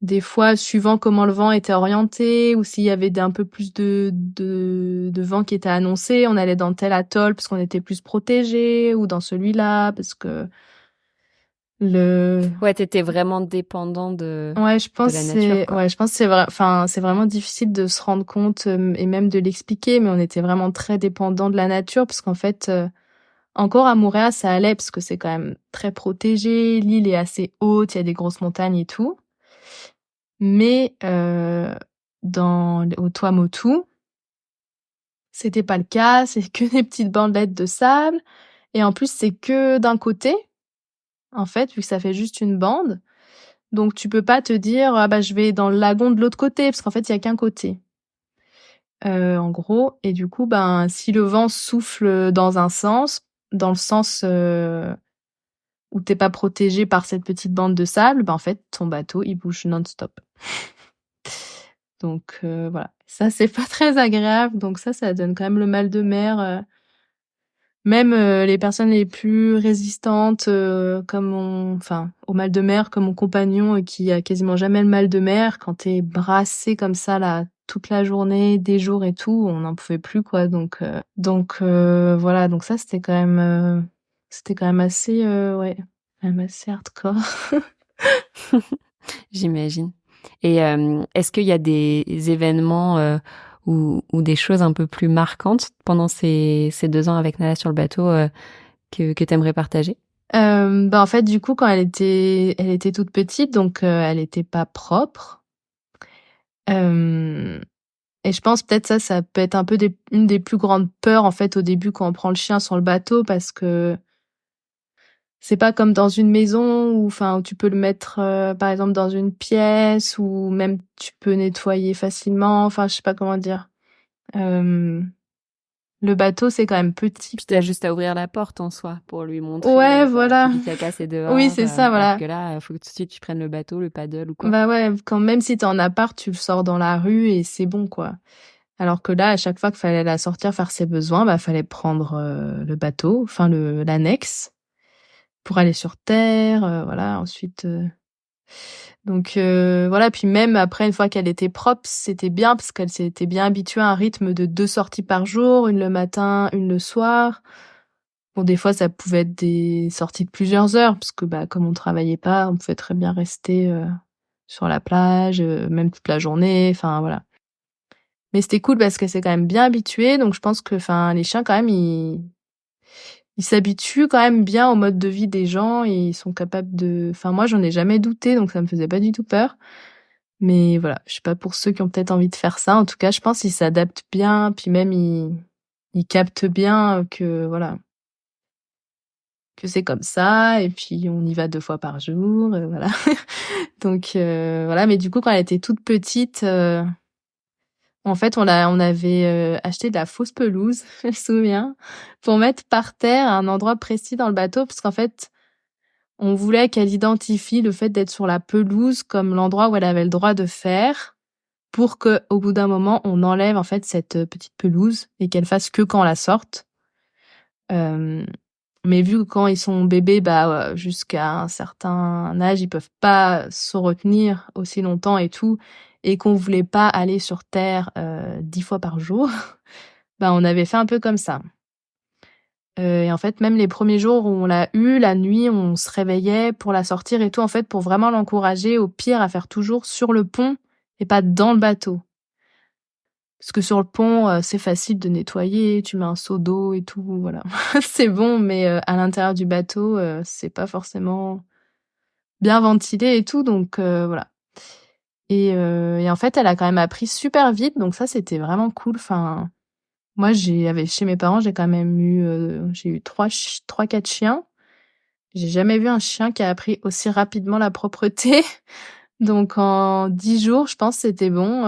Des fois, suivant comment le vent était orienté, ou s'il y avait un peu plus de vent qui était annoncé, on allait dans tel atoll parce qu'on était plus protégé, ou dans celui-là parce que le... Ouais, t'étais vraiment dépendant de Ouais, je pense la nature, quoi. je pense que c'est vrai, enfin, c'est vraiment difficile de se rendre compte et même de l'expliquer, mais on était vraiment très dépendant de la nature, parce qu'en fait, encore à Moorea, ça allait parce que c'est quand même très protégé, l'île est assez haute, il y a des grosses montagnes et tout. Mais au Tuamotu, c'était pas le cas, c'est que des petites bandelettes de sable, et en plus c'est que d'un côté, en fait, vu que ça fait juste une bande. Donc tu peux pas te dire ah bah je vais dans le lagon de l'autre côté, parce qu'en fait il y a qu'un côté. En gros, et du coup ben si le vent souffle dans un sens, dans le sens où t'es pas protégé par cette petite bande de sable, ben en fait ton bateau il bouge non-stop. Donc voilà, ça c'est pas très agréable, donc ça donne quand même le mal de mer. Même les personnes les plus résistantes, au mal de mer, comme mon compagnon qui a quasiment jamais le mal de mer, quand t'es brassé comme ça là toute la journée, des jours et tout, on n'en pouvait plus, quoi. Donc voilà, donc ça c'était quand même assez ouais, quand même assez hardcore. J'imagine. Et est-ce qu'il y a des événements ou des choses un peu plus marquantes pendant ces 2 ans avec Nala sur le bateau que tu aimerais partager? En fait, du coup, quand elle était toute petite, donc elle était pas propre. Euh, et je pense peut-être ça peut être un peu une des plus grandes peurs en fait au début quand on prend le chien sur le bateau, parce que c'est pas comme dans une maison où tu peux le mettre par exemple dans une pièce, ou même tu peux nettoyer facilement. Enfin, je sais pas comment dire. Euh, le bateau c'est quand même petit. Puis t'as juste à ouvrir la porte en soi pour lui montrer Ouais, voilà. pipi caca c'est Oui, dehors, c'est ça, alors voilà. que là faut que tout de suite tu prennes le bateau, le paddle ou quoi. Bah ouais, quand même si t'es en appart, tu le sors dans la rue et c'est bon, quoi. Alors que là, à chaque fois qu'il fallait la sortir faire ses besoins, bah fallait prendre le bateau, enfin le l'annexe, pour aller sur terre, voilà. Ensuite, donc voilà. Puis même après, une fois qu'elle était propre, c'était bien, parce qu'elle s'était bien habituée à un rythme de 2 sorties par jour, une le matin, une le soir. Bon, des fois, ça pouvait être des sorties de plusieurs heures, parce que bah comme on travaillait pas, on pouvait très bien rester sur la plage, même toute la journée. Enfin voilà. Mais c'était cool parce que c'est quand même bien habitué, donc je pense que, les chiens quand même, ils s'habituent quand même bien au mode de vie des gens, et ils sont capables moi j'en ai jamais douté, donc ça me faisait pas du tout peur. Mais voilà, je sais pas, pour ceux qui ont peut-être envie de faire ça, en tout cas, je pense qu'ils s'adaptent bien, puis même ils captent bien que voilà, que c'est comme ça, et puis on y va 2 fois par jour, voilà. Donc voilà, mais du coup quand elle était toute petite, En fait, on avait, acheté de la fausse pelouse, je me souviens, pour mettre par terre à un endroit précis dans le bateau parce qu'en fait, on voulait qu'elle identifie le fait d'être sur la pelouse comme l'endroit où elle avait le droit de faire pour qu'au bout d'un moment, on enlève en fait cette, petite pelouse et qu'elle fasse que quand on la sorte. Hem, mais vu que quand ils sont bébés, jusqu'à un certain âge, ils peuvent pas se retenir aussi longtemps et tout et qu'on voulait pas aller sur terre, 10 fois par jour, on avait fait un peu comme ça. Et en fait, même les premiers jours où on l'a eue, la nuit, on se réveillait pour la sortir et tout, en fait, pour vraiment l'encourager, au pire, à faire toujours sur le pont et pas dans le bateau. Parce que sur le pont, c'est facile de nettoyer, tu mets un seau d'eau et tout, voilà. C'est bon, mais à l'intérieur du bateau, c'est pas forcément bien ventilé et tout, donc voilà. Et en fait, elle a quand même appris super vite, donc ça, c'était vraiment cool. Enfin, moi, chez mes parents, j'ai quand même eu, j'ai eu 3-4 chiens. J'ai jamais vu un chien qui a appris aussi rapidement la propreté. Donc en 10 jours, je pense, c'était bon,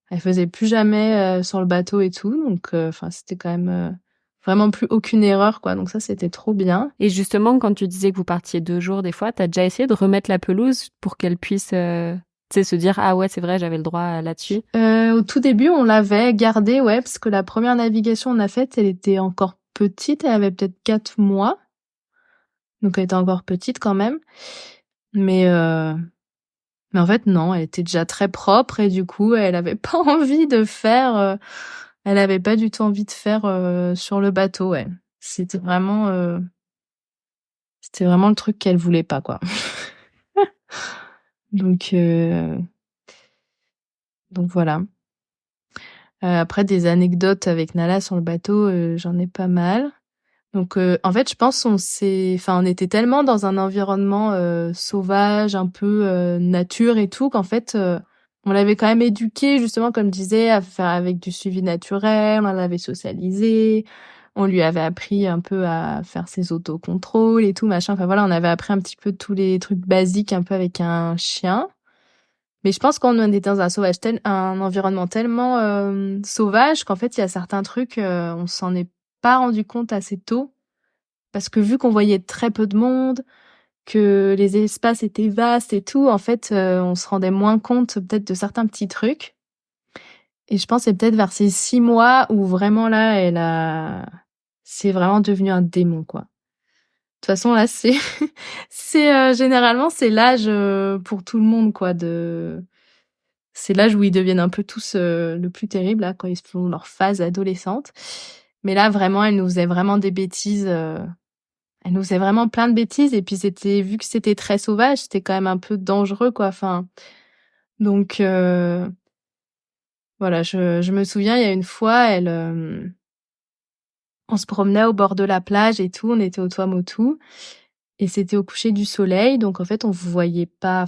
elle faisait plus jamais, sur le bateau et tout, donc enfin, c'était quand même, vraiment plus aucune erreur, quoi, donc ça, c'était trop bien. Et justement, quand tu disais que vous partiez 2 jours des fois, tu as déjà essayé de remettre la pelouse pour qu'elle puisse, tu sais, se dire: «Ah ouais, c'est vrai, j'avais le droit là-dessus»? Au tout début, on l'avait gardée, ouais, parce que la première navigation on a faite, elle était encore petite, elle avait peut-être 4 mois, donc elle était encore petite quand même. Mais en fait non, elle était déjà très propre et du coup, elle avait pas envie de faire, elle avait pas du tout envie de faire, sur le bateau, ouais. C'était vraiment, c'était vraiment le truc qu'elle voulait pas, quoi. Donc heu, donc voilà. Après des anecdotes avec Nala sur le bateau, j'en ai pas mal. Donc en fait, je pense on était tellement dans un environnement, sauvage, un peu, nature et tout, qu'en fait, on l'avait quand même éduquée justement comme je disais à faire avec du suivi naturel, on l'avait socialisée, on lui avait appris un peu à faire ses autocontrôles et tout machin. Enfin voilà, on avait appris un petit peu tous les trucs basiques un peu avec un chien. Mais je pense qu'on était dans un environnement tellement, sauvage qu'en fait, il y a certains trucs, on s'en est pas rendu compte assez tôt. Parce que vu qu'on voyait très peu de monde, que les espaces étaient vastes et tout, en fait, on se rendait moins compte peut-être de certains petits trucs. Et je pense c'est peut-être vers ces 6 mois où vraiment là, c'est vraiment devenu un démon, quoi. De toute façon là, généralement c'est l'âge, pour tout le monde, quoi, c'est l'âge où ils deviennent un peu tous, le plus terrible là, quand ils font leur phase adolescente. Mais là vraiment, elle nous faisait vraiment des bêtises, elle nous faisait vraiment plein de bêtises et puis vu que c'était très sauvage, c'était quand même un peu dangereux, quoi, enfin, donc voilà, je me souviens, il y a une fois, on se promenait au bord de la plage et tout, on était au Tuamotu et c'était au coucher du soleil, donc en fait, on voyait pas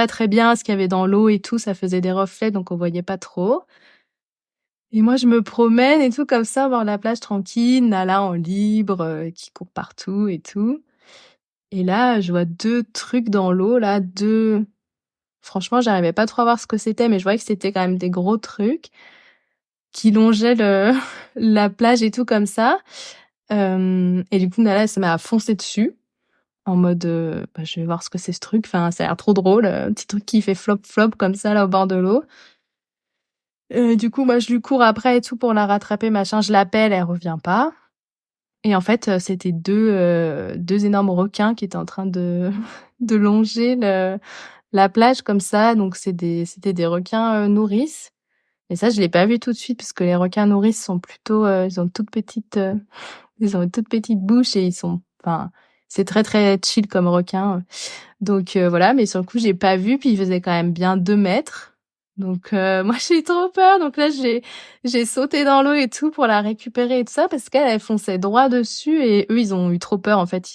très bien ce qu'il y avait dans l'eau et tout, ça faisait des reflets, donc on voyait pas trop. Et moi, je me promène et tout comme ça, au bord de la plage tranquille, Nala en libre, qui court partout et tout. Et là, je vois 2 trucs dans l'eau là, 2. Franchement, j'arrivais pas trop à voir ce que c'était, mais je voyais que c'était quand même des gros trucs qui longeaient la plage et tout comme ça. Et du coup, Nala, elle se met à foncer dessus en mode, je vais voir ce que c'est ce truc. Enfin, ça a l'air trop drôle, un petit truc qui fait flop flop comme ça là au bord de l'eau. Du coup, moi, je lui cours après et tout pour la rattraper, machin. Je l'appelle, elle revient pas. Et en fait, c'était 2 énormes requins qui étaient en train de de longer la plage comme ça. Donc c'était des requins, nourrices. Et ça, je l'ai pas vu tout de suite parce que les requins nourrices sont plutôt, ils ont une toute petite bouche et c'est très, très chill comme requin. Donc voilà, mais sur le coup, j'ai pas vu, puis il faisait quand même bien 2 mètres. Donc moi, j'ai eu trop peur. Donc là, j'ai sauté dans l'eau et tout pour la récupérer et tout ça parce qu'elle, elle fonçait droit dessus et eux, ils ont eu trop peur. En fait,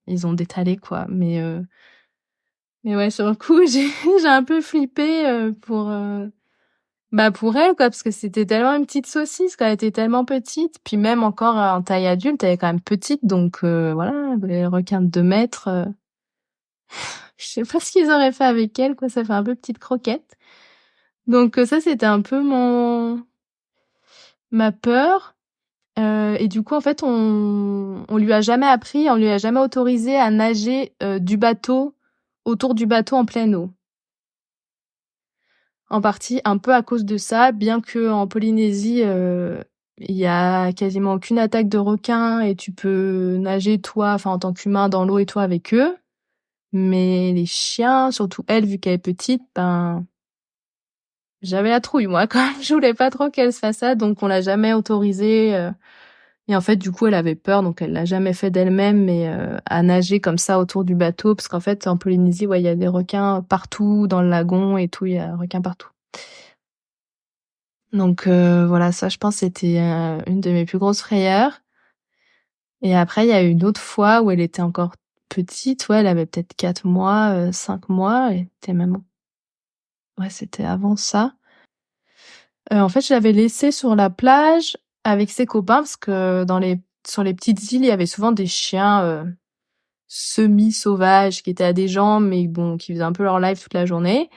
ils ont détalé, quoi. Mais ouais, sur le coup, j'ai un peu flippé, pour elle, quoi, parce que c'était tellement une petite saucisse, quoi. Elle était tellement petite. Puis même encore en taille adulte, elle est quand même petite. Donc voilà, les requins de 2 mètres, je sais pas ce qu'ils auraient fait avec elle, quoi. Ça fait un peu petite croquette. Donc ça, c'était un peu ma peur. Et du coup, en fait, on lui a jamais appris, on lui a jamais autorisé à nager, du bateau autour du bateau en pleine eau. En partie un peu à cause de ça, bien qu'en Polynésie, il y a quasiment aucune attaque de requins et tu peux nager toi, enfin en tant qu'humain dans l'eau et toi avec eux. Mais les chiens, surtout elle, vu qu'elle est petite, ben, j'avais la trouille moi quand même. Je voulais pas trop qu'elle se fasse ça, donc on l'a jamais autorisée, et en fait, du coup, elle avait peur, donc elle l'a jamais fait d'elle-même, mais à nager comme ça autour du bateau, parce qu'en fait, en Polynésie, ouais, il y a des requins partout dans le lagon et tout, il y a requins partout. Donc voilà, ça, je pense, c'était une de mes plus grosses frayeurs. Et après, il y a eu une autre fois où elle était encore petite, ouais, elle avait peut-être 4 mois, 5 mois, elle était même, ouais, c'était avant ça. En fait, je l'avais laissée sur la plage avec ses copains parce que sur les petites îles, il y avait souvent des chiens semi-sauvages qui étaient à des jambes, mais bon, qui faisaient un peu leur life toute la journée.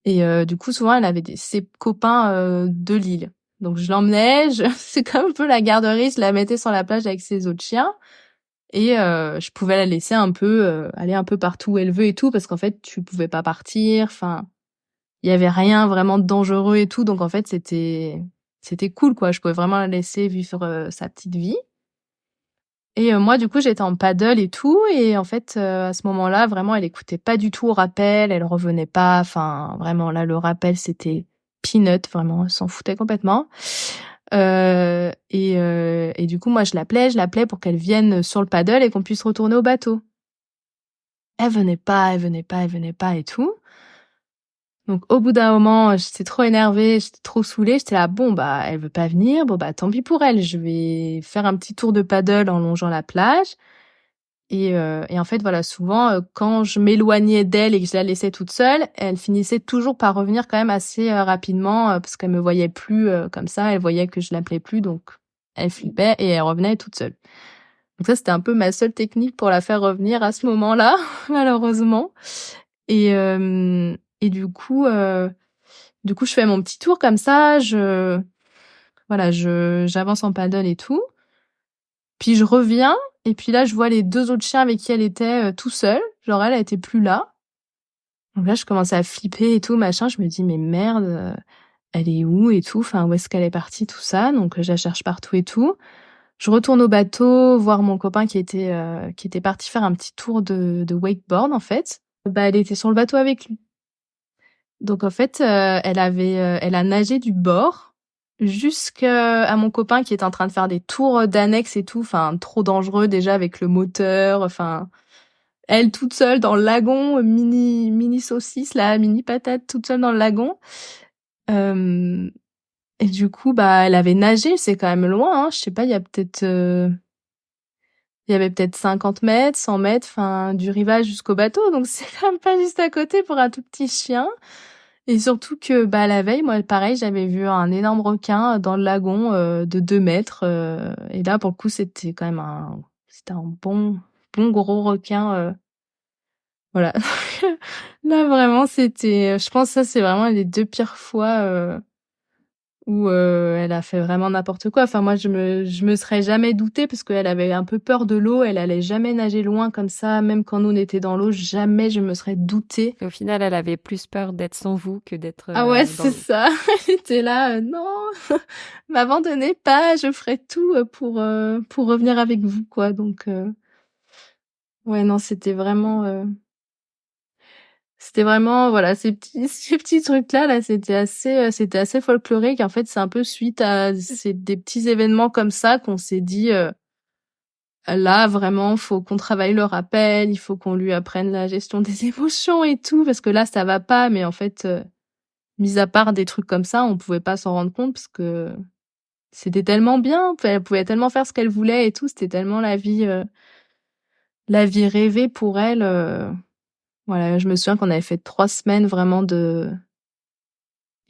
Et du coup, souvent, elle avait ses copains de l'île. Donc, je l'emmenais, c'est comme un peu la garderie, je la mettais sur la plage avec ses autres chiens. Et je pouvais la laisser un peu aller un peu partout où elle veut et tout, parce qu'en fait, tu pouvais pas partir. Enfin, il y avait rien vraiment de dangereux et tout. Donc, en fait, c'était cool, quoi. Je pouvais vraiment la laisser vivre sa petite vie. Et moi, du coup, j'étais en paddle et tout. Et en fait, à ce moment-là, vraiment, elle écoutait pas du tout au rappel. Elle revenait pas. Enfin, vraiment, là, le rappel, c'était peanut. Vraiment, elle s'en foutait complètement. Et du coup, moi, je l'appelais pour qu'elle vienne sur le paddle et qu'on puisse retourner au bateau. Elle venait pas, elle venait pas, elle venait pas et tout. Donc, au bout d'un moment, j'étais trop énervée, j'étais trop saoulée. J'étais là, bon, bah, elle veut pas venir. Bon, bah, tant pis pour elle. Je vais faire un petit tour de paddle en longeant la plage. Et en fait, voilà, souvent, quand je m'éloignais d'elle et que je la laissais toute seule, elle finissait toujours par revenir quand même assez rapidement parce qu'elle me voyait plus comme ça. Elle voyait que je l'appelais plus, donc elle flippait et elle revenait toute seule. Donc ça, c'était un peu ma seule technique pour la faire revenir à ce moment-là, malheureusement. Et du coup, je fais mon petit tour comme ça. J'avance en paddle et tout. Puis je reviens, et puis là, je vois les 2 autres chiens avec qui elle était, tout seule. Genre elle était plus là. Donc là, je commençais à flipper et tout, machin. Je me dis: «Mais merde, elle est où et tout? Enfin, où est-ce qu'elle est partie?» tout ça. Donc je la cherche partout et tout. Je retourne au bateau, voir mon copain qui était parti faire un petit tour de wakeboard, en fait. Bah, elle était sur le bateau avec lui. Donc en fait, elle a nagé du bord jusqu'à mon copain qui était en train de faire des tours d'annexe et tout, enfin trop dangereux déjà avec le moteur, enfin elle toute seule dans le lagon, mini saucisse là, mini patate toute seule dans le lagon. Hem et du coup, bah, elle avait nagé, c'est quand même loin, hein, je sais pas, il y avait peut-être 50 mètres, 100 mètres, enfin du rivage jusqu'au bateau, donc c'est quand même pas juste à côté pour un tout petit chien. Et surtout que, bah, la veille, moi, pareil, j'avais vu un énorme requin dans le lagon, de 2 mètres, et là, pour le coup, c'était un bon gros requin, voilà. Là, vraiment, je pense que ça, c'est vraiment les 2 pires fois, où, elle a fait vraiment n'importe quoi. Enfin, moi, je me serais jamais doutée parce qu'elle avait un peu peur de l'eau. Elle allait jamais nager loin comme ça, même quand nous, on était dans l'eau, jamais je me serais doutée. Et au final, elle avait plus peur d'être sans vous que d'être Ah ouais, dans c'est l'eau. ça. J'étais là, «Non, m'abandonnez pas, je ferai tout, pour revenir avec vous, quoi». Donc ouais, non, c'était vraiment, voilà, ces petits ces petits trucs-là, là, c'était assez folklorique. En fait, c'est un peu suite à des petits événements comme ça qu'on s'est dit, «Là, vraiment, faut qu'on travaille le rappel, il faut qu'on lui apprenne la gestion des émotions et tout, parce que là, ça va pas». Mais en fait, mis à part des trucs comme ça, on pouvait pas s'en rendre compte parce que c'était tellement bien, enfin, elle pouvait tellement faire ce qu'elle voulait et tout, c'était tellement la vie rêvée pour elle, voilà, je me souviens qu'on avait fait 3 semaines vraiment de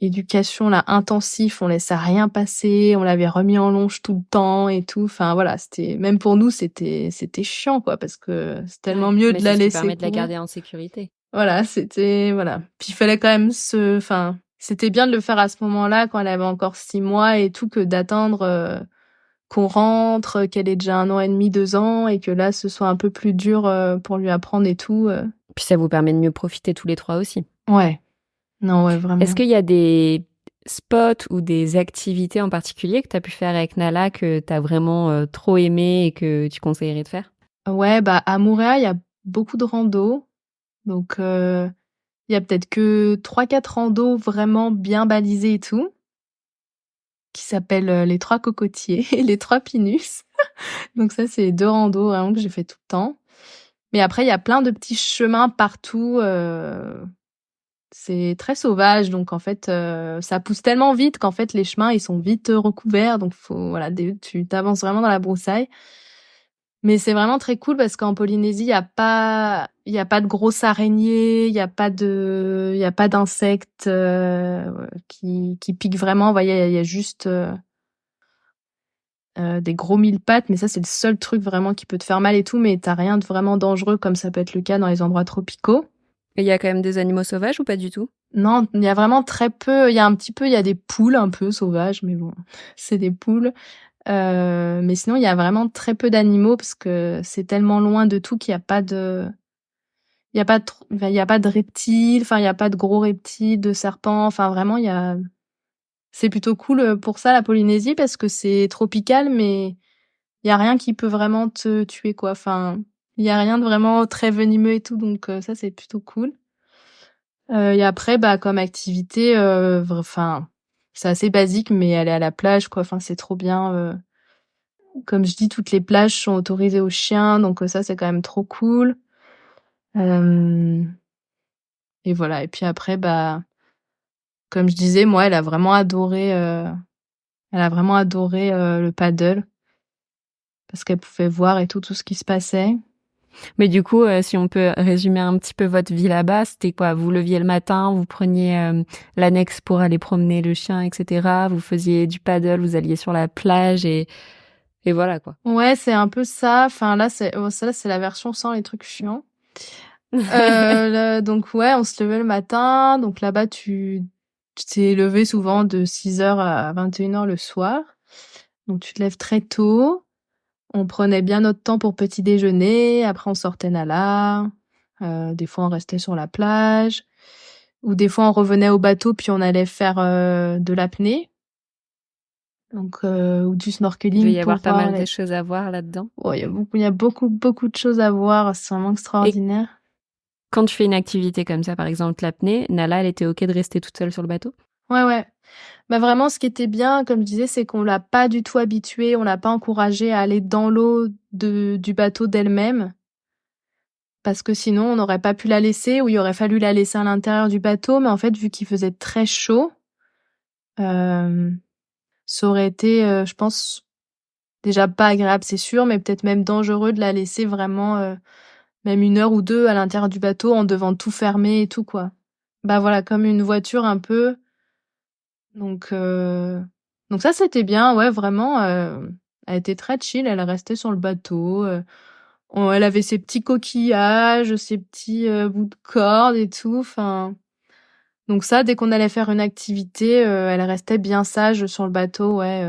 éducation là, intensif, on laissait rien passer, on l'avait remis en longe tout le temps et tout, enfin voilà, c'était même pour nous, c'était chiant quoi, parce que c'est tellement Ouais, mieux mais de c'est la ce qui laisser permet de la courir. garder en sécurité. Voilà, c'était voilà. Puis il fallait quand même enfin, c'était bien de le faire à ce moment-là quand elle avait encore 6 mois et tout que d'attendre qu'on rentre, qu'elle ait déjà 1 an et demi, 2 ans et que là ce soit un peu plus dur pour lui apprendre et tout. Puis ça vous permet de mieux profiter tous les 3 aussi. Ouais. Non, ouais, Est-ce vraiment. qu'il y a des spots ou des activités en particulier que tu as pu faire avec Nala que tu as vraiment trop aimé et que tu conseillerais de faire? Ouais, bah à Moorea, il y a beaucoup de rando. Donc il y a peut-être que 3-4 randos vraiment bien balisés et tout, qui s'appellent les 3 cocotiers et les 3 pinus. Donc ça, c'est 2 randos vraiment que j'ai fait tout le temps. Mais après, il y a plein de petits chemins partout. C'est très sauvage, donc en fait, ça pousse tellement vite qu'en fait, les chemins, ils sont vite recouverts. Donc faut, voilà, tu t'avances vraiment dans la broussaille. Mais c'est vraiment très cool parce qu'en Polynésie, il y a pas de grosses araignées, il y a pas d'insectes qui piquent vraiment. Vous voyez, il y a juste des gros mille-pattes, mais ça, c'est le seul truc vraiment qui peut te faire mal et tout, mais t'as rien de vraiment dangereux comme ça peut être le cas dans les endroits tropicaux. Et il y a quand même des animaux sauvages ou pas du tout? Non, il y a vraiment très peu. Il y a un petit peu, il y a des poules un peu sauvages, mais bon, c'est des poules. Mais sinon, il y a vraiment très peu d'animaux parce que c'est tellement loin de tout qu'il y a pas de, il y a pas de reptiles. Enfin, il y a pas de gros reptiles, de serpents. Enfin, vraiment, c'est plutôt cool pour ça la Polynésie parce que c'est tropical, mais il y a rien qui peut vraiment te tuer quoi. Enfin, il y a rien de vraiment très venimeux et tout, donc ça c'est plutôt cool. Et après, bah comme activité, enfin c'est assez basique, mais aller à la plage quoi. Enfin c'est trop bien. Comme je dis, toutes les plages sont autorisées aux chiens, donc ça c'est quand même trop cool. Euh, et voilà. Et puis après, bah comme je disais, moi elle a vraiment adoré le paddle parce qu'elle pouvait voir et tout ce qui se passait. Mais du coup, si on peut résumer un petit peu votre vie là-bas, c'était quoi? Vous leviez le matin, vous preniez l'annexe pour aller promener le chien, etc. Vous faisiez du paddle, vous alliez sur la plage et voilà quoi. Ouais, c'est un peu ça. Enfin là, c'est la version sans les trucs chiants. Donc ouais, on se levait le matin. Donc là-bas, tu t'es levé souvent de 6 heures à 21 heures le soir. Donc tu te lèves très tôt. On prenait bien notre temps pour petit déjeuner. Après, on sortait Nala. Des fois, on restait sur la plage. Ou des fois, on revenait au bateau puis on allait faire de l'apnée. Donc ou du Il devait snorkeling y pour avoir pas voir mal de les... choses à voir là-dedans. Oh, il y a beaucoup de choses à voir. C'est vraiment Et extraordinaire. quand tu fais une activité comme ça, par exemple l'apnée, Nala, elle était OK de rester toute seule sur le bateau? Ouais, ouais. Bah vraiment, ce qui était bien, comme je disais, c'est qu'on l'a pas du tout habituée, on l'a pas encouragée à aller dans l'eau du bateau d'elle-même, parce que sinon on n'aurait pas pu la laisser, ou il aurait fallu la laisser à l'intérieur du bateau, mais en fait, vu qu'il faisait très chaud, euh, ça aurait été, je pense, déjà pas agréable, c'est sûr, mais peut-être même dangereux de la laisser vraiment, même 1 heure ou 2 à l'intérieur du bateau en devant tout fermer et tout, quoi. Bah voilà, comme une voiture un peu. Donc, euh, donc ça, c'était bien, ouais, vraiment. Elle était très chill, elle restait sur le bateau. Elle avait ses petits coquillages, ses petits bouts de corde et tout. Enfin, donc ça, dès qu'on allait faire une activité, elle restait bien sage sur le bateau, ouais.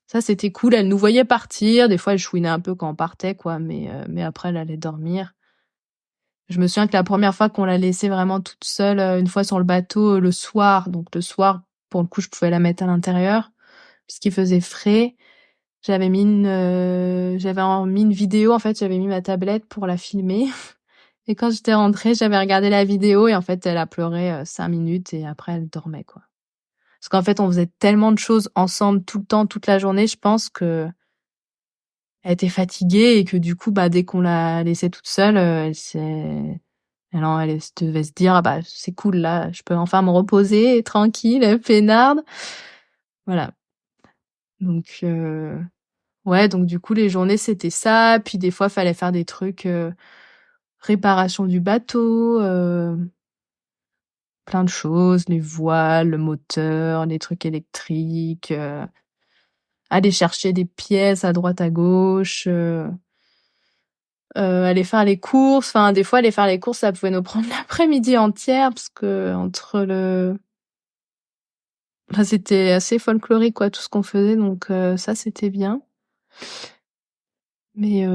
Ça, c'était cool. Elle nous voyait partir. Des fois, elle chouinait un peu quand on partait, quoi. Mais après, elle allait dormir. Je me souviens que la première fois qu'on l'a laissée vraiment toute seule, une fois sur le bateau, le soir. Donc le soir, pour le coup, je pouvais la mettre à l'intérieur parce qu'il faisait frais. J'avais mis une vidéo, en fait, j'avais mis ma tablette pour la filmer. Et quand j'étais rentrée, j'avais regardé la vidéo et en fait, elle a pleuré 5 minutes et après, elle dormait, quoi. Parce qu'en fait, on faisait tellement de choses ensemble tout le temps, toute la journée, je pense que elle était fatiguée et que du coup, bah, dès qu'on l'a laissée toute seule, elle devait se dire, ah bah, c'est cool, là, je peux enfin me reposer, tranquille, peinarde. Voilà. Donc, ouais, donc du coup, les journées, c'était ça. Puis des fois, fallait faire des trucs, réparation du bateau, plein de choses, les voiles, le moteur, les trucs électriques, aller chercher des pièces à droite à gauche, aller faire les courses. Enfin, des fois, aller faire les courses, ça pouvait nous prendre l'après-midi entière parce que entre enfin, c'était assez folklorique, quoi, tout ce qu'on faisait, donc ça, c'était bien. Mais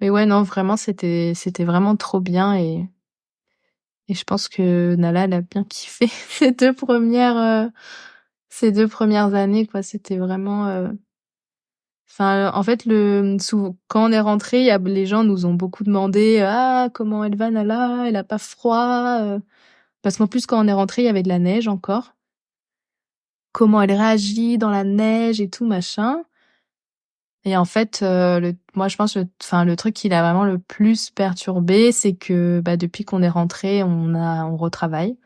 mais ouais, non, vraiment, c'était vraiment trop bien et je pense que Nala, elle a bien kiffé ces 2 premières années, quoi. C'était vraiment, enfin, en fait, quand on est rentrés, les gens nous ont beaucoup demandé: «Ah, comment elle va Nala? Elle a pas froid?» Parce qu'en plus, quand on est rentrés, il y avait de la neige encore. Comment elle réagit dans la neige et tout machin. Et en fait, moi je pense le truc qui l'a vraiment le plus perturbé, c'est que, bah, depuis qu'on est rentrés, on retravaille.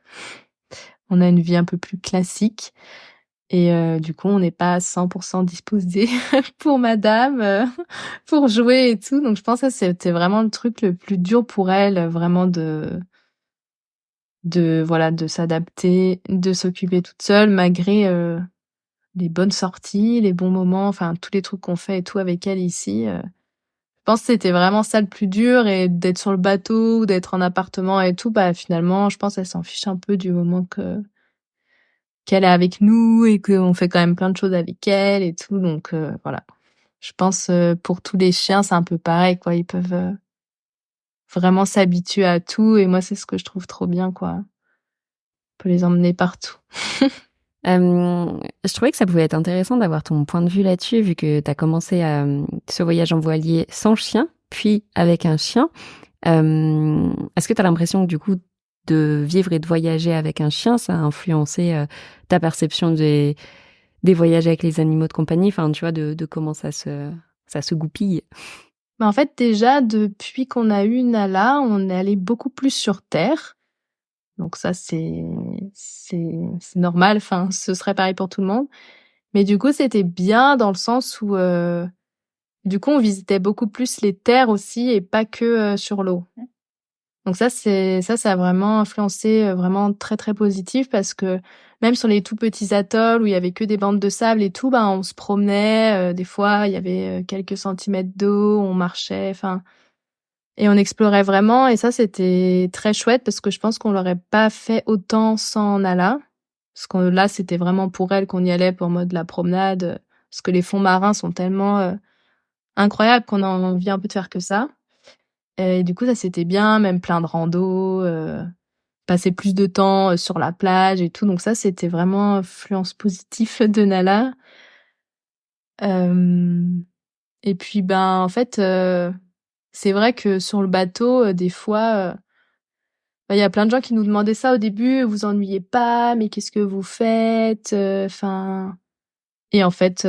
On a une vie un peu plus classique et du coup, on n'est pas à 100 disposés pour madame, pour jouer et tout. Donc je pense que ça, c'était vraiment le truc le plus dur pour elle, vraiment voilà, de s'adapter, de s'occuper toute seule malgré, les bonnes sorties, les bons moments, enfin tous les trucs qu'on fait et tout avec elle ici. Je pense que c'était vraiment ça le plus dur et d'être sur le bateau ou d'être en appartement et tout, bah finalement, je pense qu'elle s'en fiche un peu du moment qu'elle est avec nous et qu'on fait quand même plein de choses avec elle et tout. Donc voilà. Je pense pour tous les chiens, c'est un peu pareil, quoi. Ils peuvent vraiment s'habituer à tout et moi, c'est ce que je trouve trop bien, quoi. On peut les emmener partout. Je trouvais que ça pouvait être intéressant d'avoir ton point de vue là-dessus, vu que tu as commencé ce voyage en voilier sans chien, puis avec un chien. Est-ce que tu as l'impression que du coup, de vivre et de voyager avec un chien, ça a influencé ta perception des voyages avec les animaux de compagnie, enfin, tu vois, de comment ça se goupille? Mais en fait, déjà, depuis qu'on a eu Nala, on est allé beaucoup plus sur terre. Donc ça, c'est normal. Enfin, ce serait pareil pour tout le monde. Mais du coup, c'était bien dans le sens où, du coup, on visitait beaucoup plus les terres aussi et pas que sur l'eau. Donc ça a vraiment influencé, vraiment très, très positif parce que même sur les tout petits atolls où il y avait que des bandes de sable et tout, ben, on se promenait, des fois, il y avait, quelques centimètres d'eau, on marchait, enfin et on explorait vraiment et ça, c'était très chouette parce que je pense qu'on l'aurait pas fait autant sans Nala. Parce que là, c'était vraiment pour elle qu'on y allait pour mode la promenade, parce que les fonds marins sont tellement, incroyables qu'on a envie un peu de faire que ça. Et du coup, ça, c'était bien, même plein de rando, passer plus de temps, sur la plage et tout. Donc ça, c'était vraiment influence positive de Nala. Hem et puis, ben, en fait, c'est vrai que sur le bateau, des fois, bah, il y a plein de gens qui nous demandaient ça au début: «Vous ennuyez pas? Mais qu'est-ce que vous faites?» Enfin et en fait,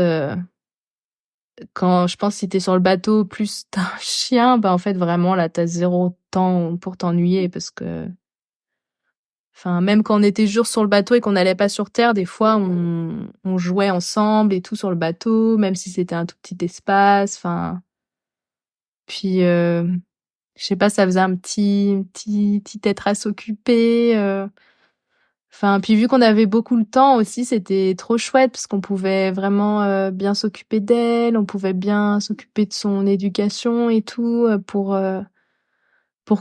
quand je pense si tu sur le bateau plus tu un chien, bah, en fait, vraiment là, tu as 0 temps pour t'ennuyer parce que enfin, même quand on était jour sur le bateau et qu'on n'allait pas sur terre, des fois, on jouait ensemble et tout sur le bateau, même si c'était un tout petit espace, enfin puis, je sais pas, ça faisait un petit être à s'occuper, enfin, puis vu qu'on avait beaucoup le temps aussi, c'était trop chouette parce qu'on pouvait vraiment, bien s'occuper d'elle, on pouvait bien s'occuper de son éducation et tout, pour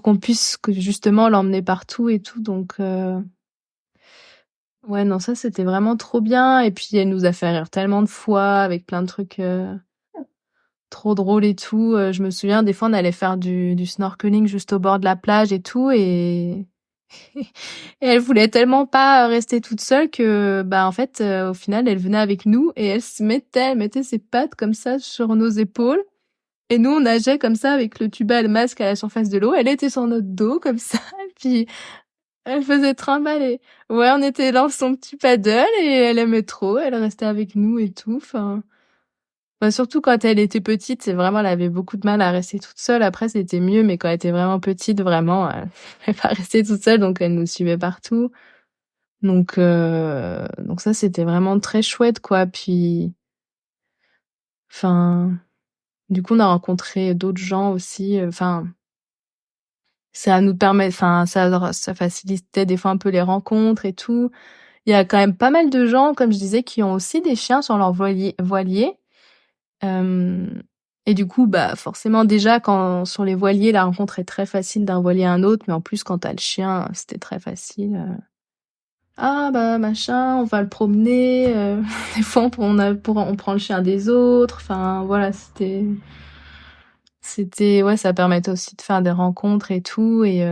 qu'on puisse que justement l'emmener partout et tout donc ouais, non, ça, c'était vraiment trop bien et puis elle nous a fait rire tellement de fois avec plein de trucs, trop drôles et tout, je me souviens des fois on allait faire du snorkeling juste au bord de la plage et tout et et elle voulait tellement pas rester toute seule que, bah, en fait, au final, elle venait avec nous et elle mettait ses pattes comme ça sur nos épaules et nous, on nageait comme ça avec le tuba et le masque à la surface de l'eau. Elle était sur notre dos comme ça et puis elle faisait trimballer. Ouais, on était dans son petit paddle et elle aimait trop, elle restait avec nous et tout, enfin bah, surtout quand elle était petite, c'est vraiment elle avait beaucoup de mal à rester toute seule. Après, c'était mieux, mais quand elle était vraiment petite, vraiment, elle pouvait pas rester toute seule, donc elle nous suivait partout. Donc ça, c'était vraiment très chouette, quoi. Puis, enfin, du coup, on a rencontré d'autres gens aussi. Enfin, ça nous permet, enfin, ça facilitait des fois un peu les rencontres et tout. Il y a quand même pas mal de gens, comme je disais, qui ont aussi des chiens sur leur voilier. Hem et du coup, bah, forcément, déjà, quand sur les voiliers, la rencontre est très facile d'un voilier à un autre, mais en plus, quand tu as le chien, c'était très facile. «Ah bah machin, on va le promener», des fois on prend le chien des autres, enfin voilà, c'était ouais, ça permettait aussi de faire des rencontres et tout et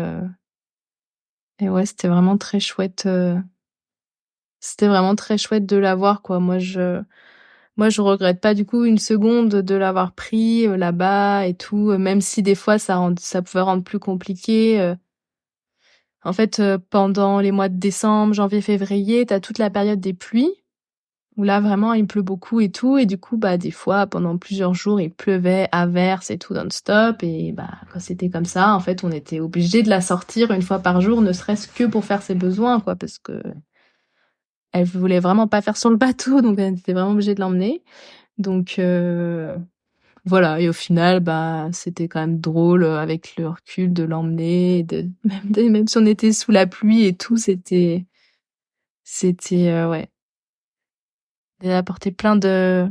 ouais, c'était vraiment très chouette de l'avoir, quoi. Moi je regrette pas du coup une seconde de l'avoir pris, là-bas et tout, même si des fois ça pouvait rendre plus compliqué, en fait, pendant les mois de décembre, janvier, février, tu as toute la période des pluies où là vraiment il pleut beaucoup et tout et du coup, bah, des fois pendant plusieurs jours, il pleuvait, averse et tout non-stop et bah, quand c'était comme ça, en fait, on était obligés de la sortir une fois par jour, ne serait-ce que pour faire ses besoins, quoi, parce qu'elle voulait vraiment pas faire sur le bateau, donc elle était vraiment obligée de l'emmener. Donc voilà et au final, bah, c'était quand même drôle, avec le recul de l'emmener, même si on était sous la pluie et tout, ouais, elle a apporté plein de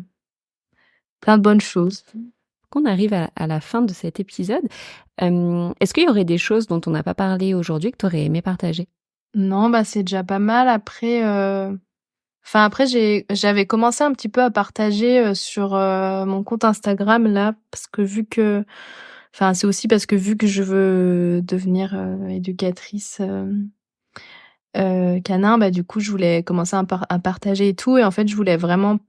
bonnes choses. Qu'on arrive à la fin de cet épisode. Est-ce qu'il y aurait des choses dont on n'a pas parlé aujourd'hui que tu aurais aimé partager? Non, bah, c'est déjà pas mal. Après, après j'avais commencé un petit peu à partager, sur, mon compte Instagram là, parce que c'est aussi parce que vu que je veux devenir, éducatrice, canin, bah, du coup, je voulais commencer à partager et tout et en fait, je voulais vraiment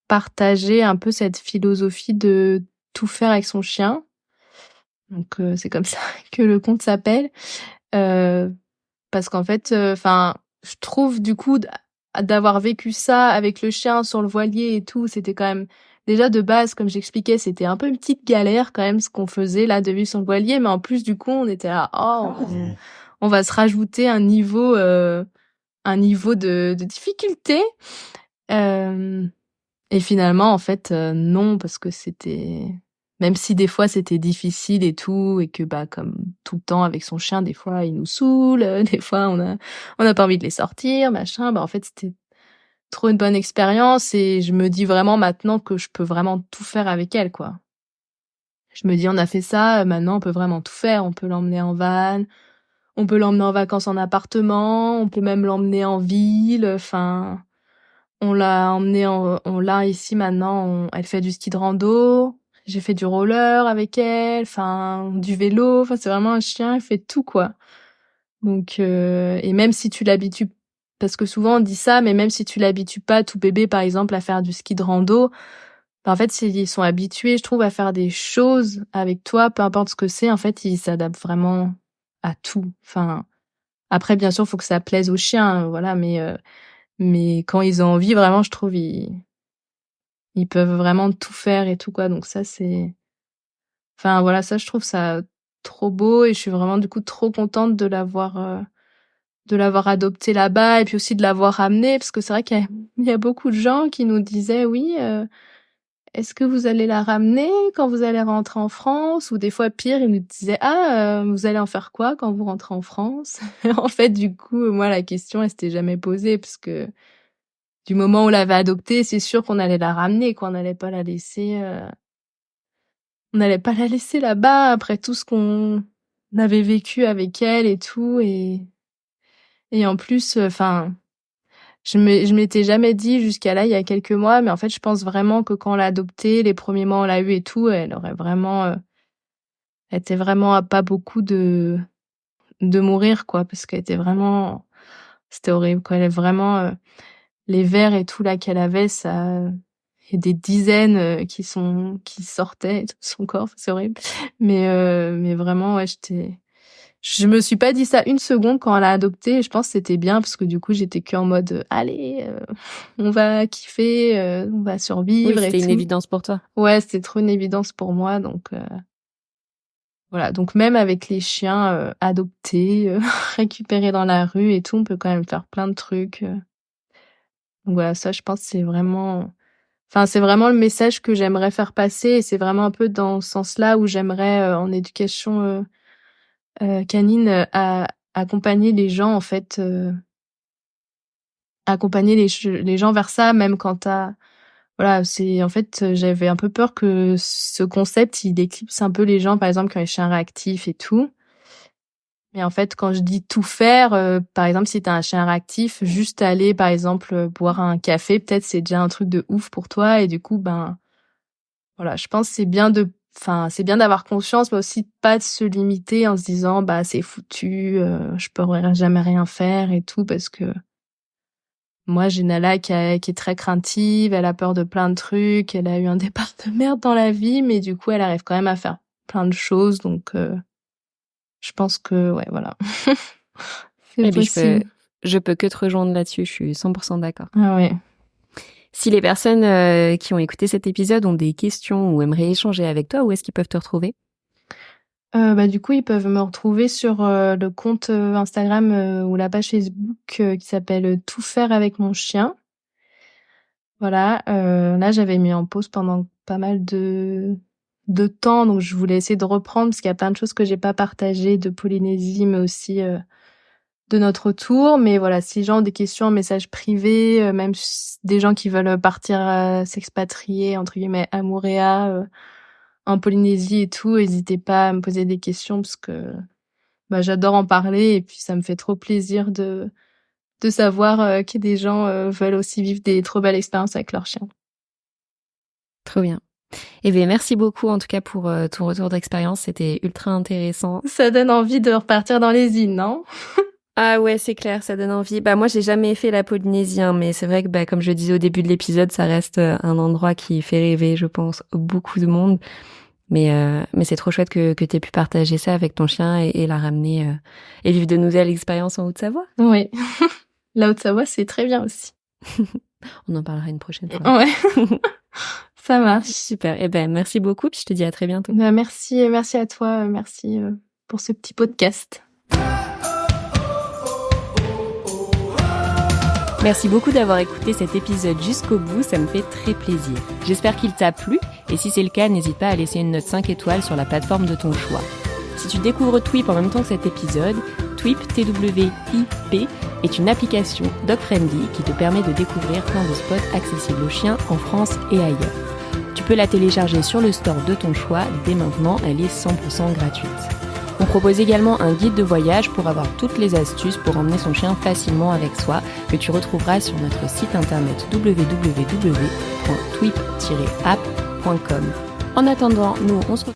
partager un peu cette philosophie de tout faire avec son chien. Donc c'est comme ça que le compte s'appelle, heu, parce qu'en fait, je trouve du coup d'avoir vécu ça avec le chien sur le voilier et tout, c'était quand même déjà de base, comme j'expliquais, c'était un peu une petite galère quand même ce qu'on faisait là de vivre sur le voilier, mais en plus du coup, on était là: «Oh, on va se rajouter un niveau de difficulté». Hem Et finalement, en fait, non, parce que même si des fois c'était difficile et tout et que, bah, comme tout le temps avec son chien, des fois il nous saoule, des fois on a pas envie de les sortir, machin, bah, en fait, c'était trop une bonne expérience et je me dis vraiment maintenant que je peux vraiment tout faire avec elle, quoi. Je me dis: «On a fait ça, maintenant on peut vraiment tout faire». On peut l'emmener en van, on peut l'emmener en vacances en appartement, on peut même l'emmener en ville, on l'a ici maintenant, elle fait du ski de rando, j'ai fait du roller avec elle, du vélo, c'est vraiment un chien, elle fait tout, quoi. Donc et même si tu l'habitues parce que souvent on dit ça, mais même si tu l'habitues pas, tout bébé, par exemple, à faire du ski de rando, bah, en fait, s'ils sont habitués, je trouve, à faire des choses avec toi, peu importe ce que c'est, en fait, ils s'adaptent vraiment à tout. Après, bien sûr, faut que ça plaise au chien, voilà, mais quand ils ont envie, vraiment, je trouve, ils peuvent vraiment tout faire et tout, quoi, donc ça, voilà, ça, je trouve ça trop beau et je suis vraiment, du coup, trop contente de l'avoir adopté là-bas et puis aussi de l'avoir ramené parce que c'est vrai qu'il y a beaucoup de gens qui nous disaient: «Oui, est-ce que vous allez la ramener quand vous allez rentrer en France?» Ou des fois, pire, ils nous disaient: «Ah, vous allez en faire quoi quand vous rentrez en France?» En fait, du coup, moi, la question, elle s'était jamais posée parce que du moment où on l'avait adoptée, c'est sûr qu'on allait la ramener, quoi. On n'allait pas la laisser là-bas après tout ce qu'on avait vécu avec elle et tout et en plus, je m'étais jamais dit jusqu'à là, il y a quelques mois, mais en fait, je pense vraiment que quand on l'a adoptée, les premiers mois, on l'a eue et tout, elle était vraiment à pas beaucoup de mourir, quoi, parce qu'elle était vraiment c'était horrible, quoi. Elle est vraiment, les vers et tout là qu'elle avait, ça il y a des dizaines, qui sortaient et tout de son corps, c'est horrible. Mais vraiment, ouais, je me suis pas dit ça une seconde quand on l'a adopté et je pense que c'était bien parce que du coup, j'étais qu'en mode, «Allez, on va kiffer, on va Oui, survivre et c'était une tout». évidence pour toi. Ouais, c'était trop une évidence pour moi donc voilà. Donc même avec les chiens, adoptés, récupérés dans la rue et tout, on peut quand même faire plein de trucs, donc voilà, ça, je pense, c'est vraiment le message que j'aimerais faire passer et c'est vraiment un peu dans ce sens-là où j'aimerais, en éducation, canine, accompagner les gens, en fait, accompagner les gens vers ça, même quand voilà, c'est en fait, j'avais un peu peur que ce concept, il éclipse un peu les gens, par exemple, qui ont les chiens réactifs et tout. Mais en fait, quand je dis tout faire, par exemple, si tu as un chien réactif, juste aller, par exemple, boire un café, peut-être c'est déjà un truc de ouf pour toi et du coup, voilà, je pense que c'est bien d'avoir conscience, mais aussi pas de se limiter en se disant: «Bah, c'est foutu, je pourrai jamais rien faire et tout», parce que moi, j'ai Nala qui est très craintive, elle a peur de plein de trucs, elle a eu un départ de merde dans la vie, mais du coup, elle arrive quand même à faire plein de choses, donc je pense que ouais, voilà. C'est Eh bien, possible. je peux que te rejoindre là-dessus, je suis 100% d'accord. Ah ouais. Si les personnes qui ont écouté cet épisode ont des questions ou aimeraient échanger avec toi, où est-ce qu'ils peuvent te retrouver? Du coup, ils peuvent me retrouver sur, le compte, Instagram, ou la page Facebook, qui s'appelle, Tout faire avec mon chien. Voilà, là, j'avais mis en pause pendant pas mal de temps, donc je voulais essayer de reprendre parce qu'il y a plein de choses que j'ai pas partagées de Polynésie, mais aussi, de notre retour. Mais voilà, si les gens ont des questions en message privé, même des gens qui veulent partir, «s'expatrier» entre guillemets à Moorea, en Polynésie et tout, hésitez pas à me poser des questions parce que, j'adore en parler et puis ça me fait trop plaisir de savoir, que des gens, veulent aussi vivre des trop belles expériences avec leurs chiens. Trop bien. Eh bien, merci beaucoup en tout cas pour ton retour d'expérience, c'était ultra intéressant. Ça donne envie de repartir dans les îles, non? Ah ouais, c'est clair, ça donne envie. Moi, j'ai jamais fait la Polynésie, hein, mais c'est vrai que, comme je le disais au début de l'épisode, ça reste un endroit qui fait rêver, je pense, beaucoup de monde. Mais c'est trop chouette que t'aies pu partager ça avec ton chien et la ramener et vivre de nouvelles expériences en Haute-Savoie. Oui. La Haute-Savoie, c'est très bien aussi. On en parlera une prochaine fois. Ouais. Ça marche. Super. Eh ben, merci beaucoup, puis je te dis à très bientôt. Merci à toi, merci, pour ce petit podcast. Merci beaucoup d'avoir écouté cet épisode jusqu'au bout, ça me fait très plaisir. J'espère qu'il t'a plu, et si c'est le cas, n'hésite pas à laisser une note 5 étoiles sur la plateforme de ton choix. Si tu découvres Twip en même temps que cet épisode, Twip, T-W-I-P, est une application dog-friendly qui te permet de découvrir plein de spots accessibles aux chiens en France et ailleurs. Tu peux la télécharger sur le store de ton choix, dès maintenant, elle est 100% gratuite. On propose également un guide de voyage pour avoir toutes les astuces pour emmener son chien facilement avec soi, que tu retrouveras sur notre site internet www.twip-app.com. En attendant, nous on se retrouve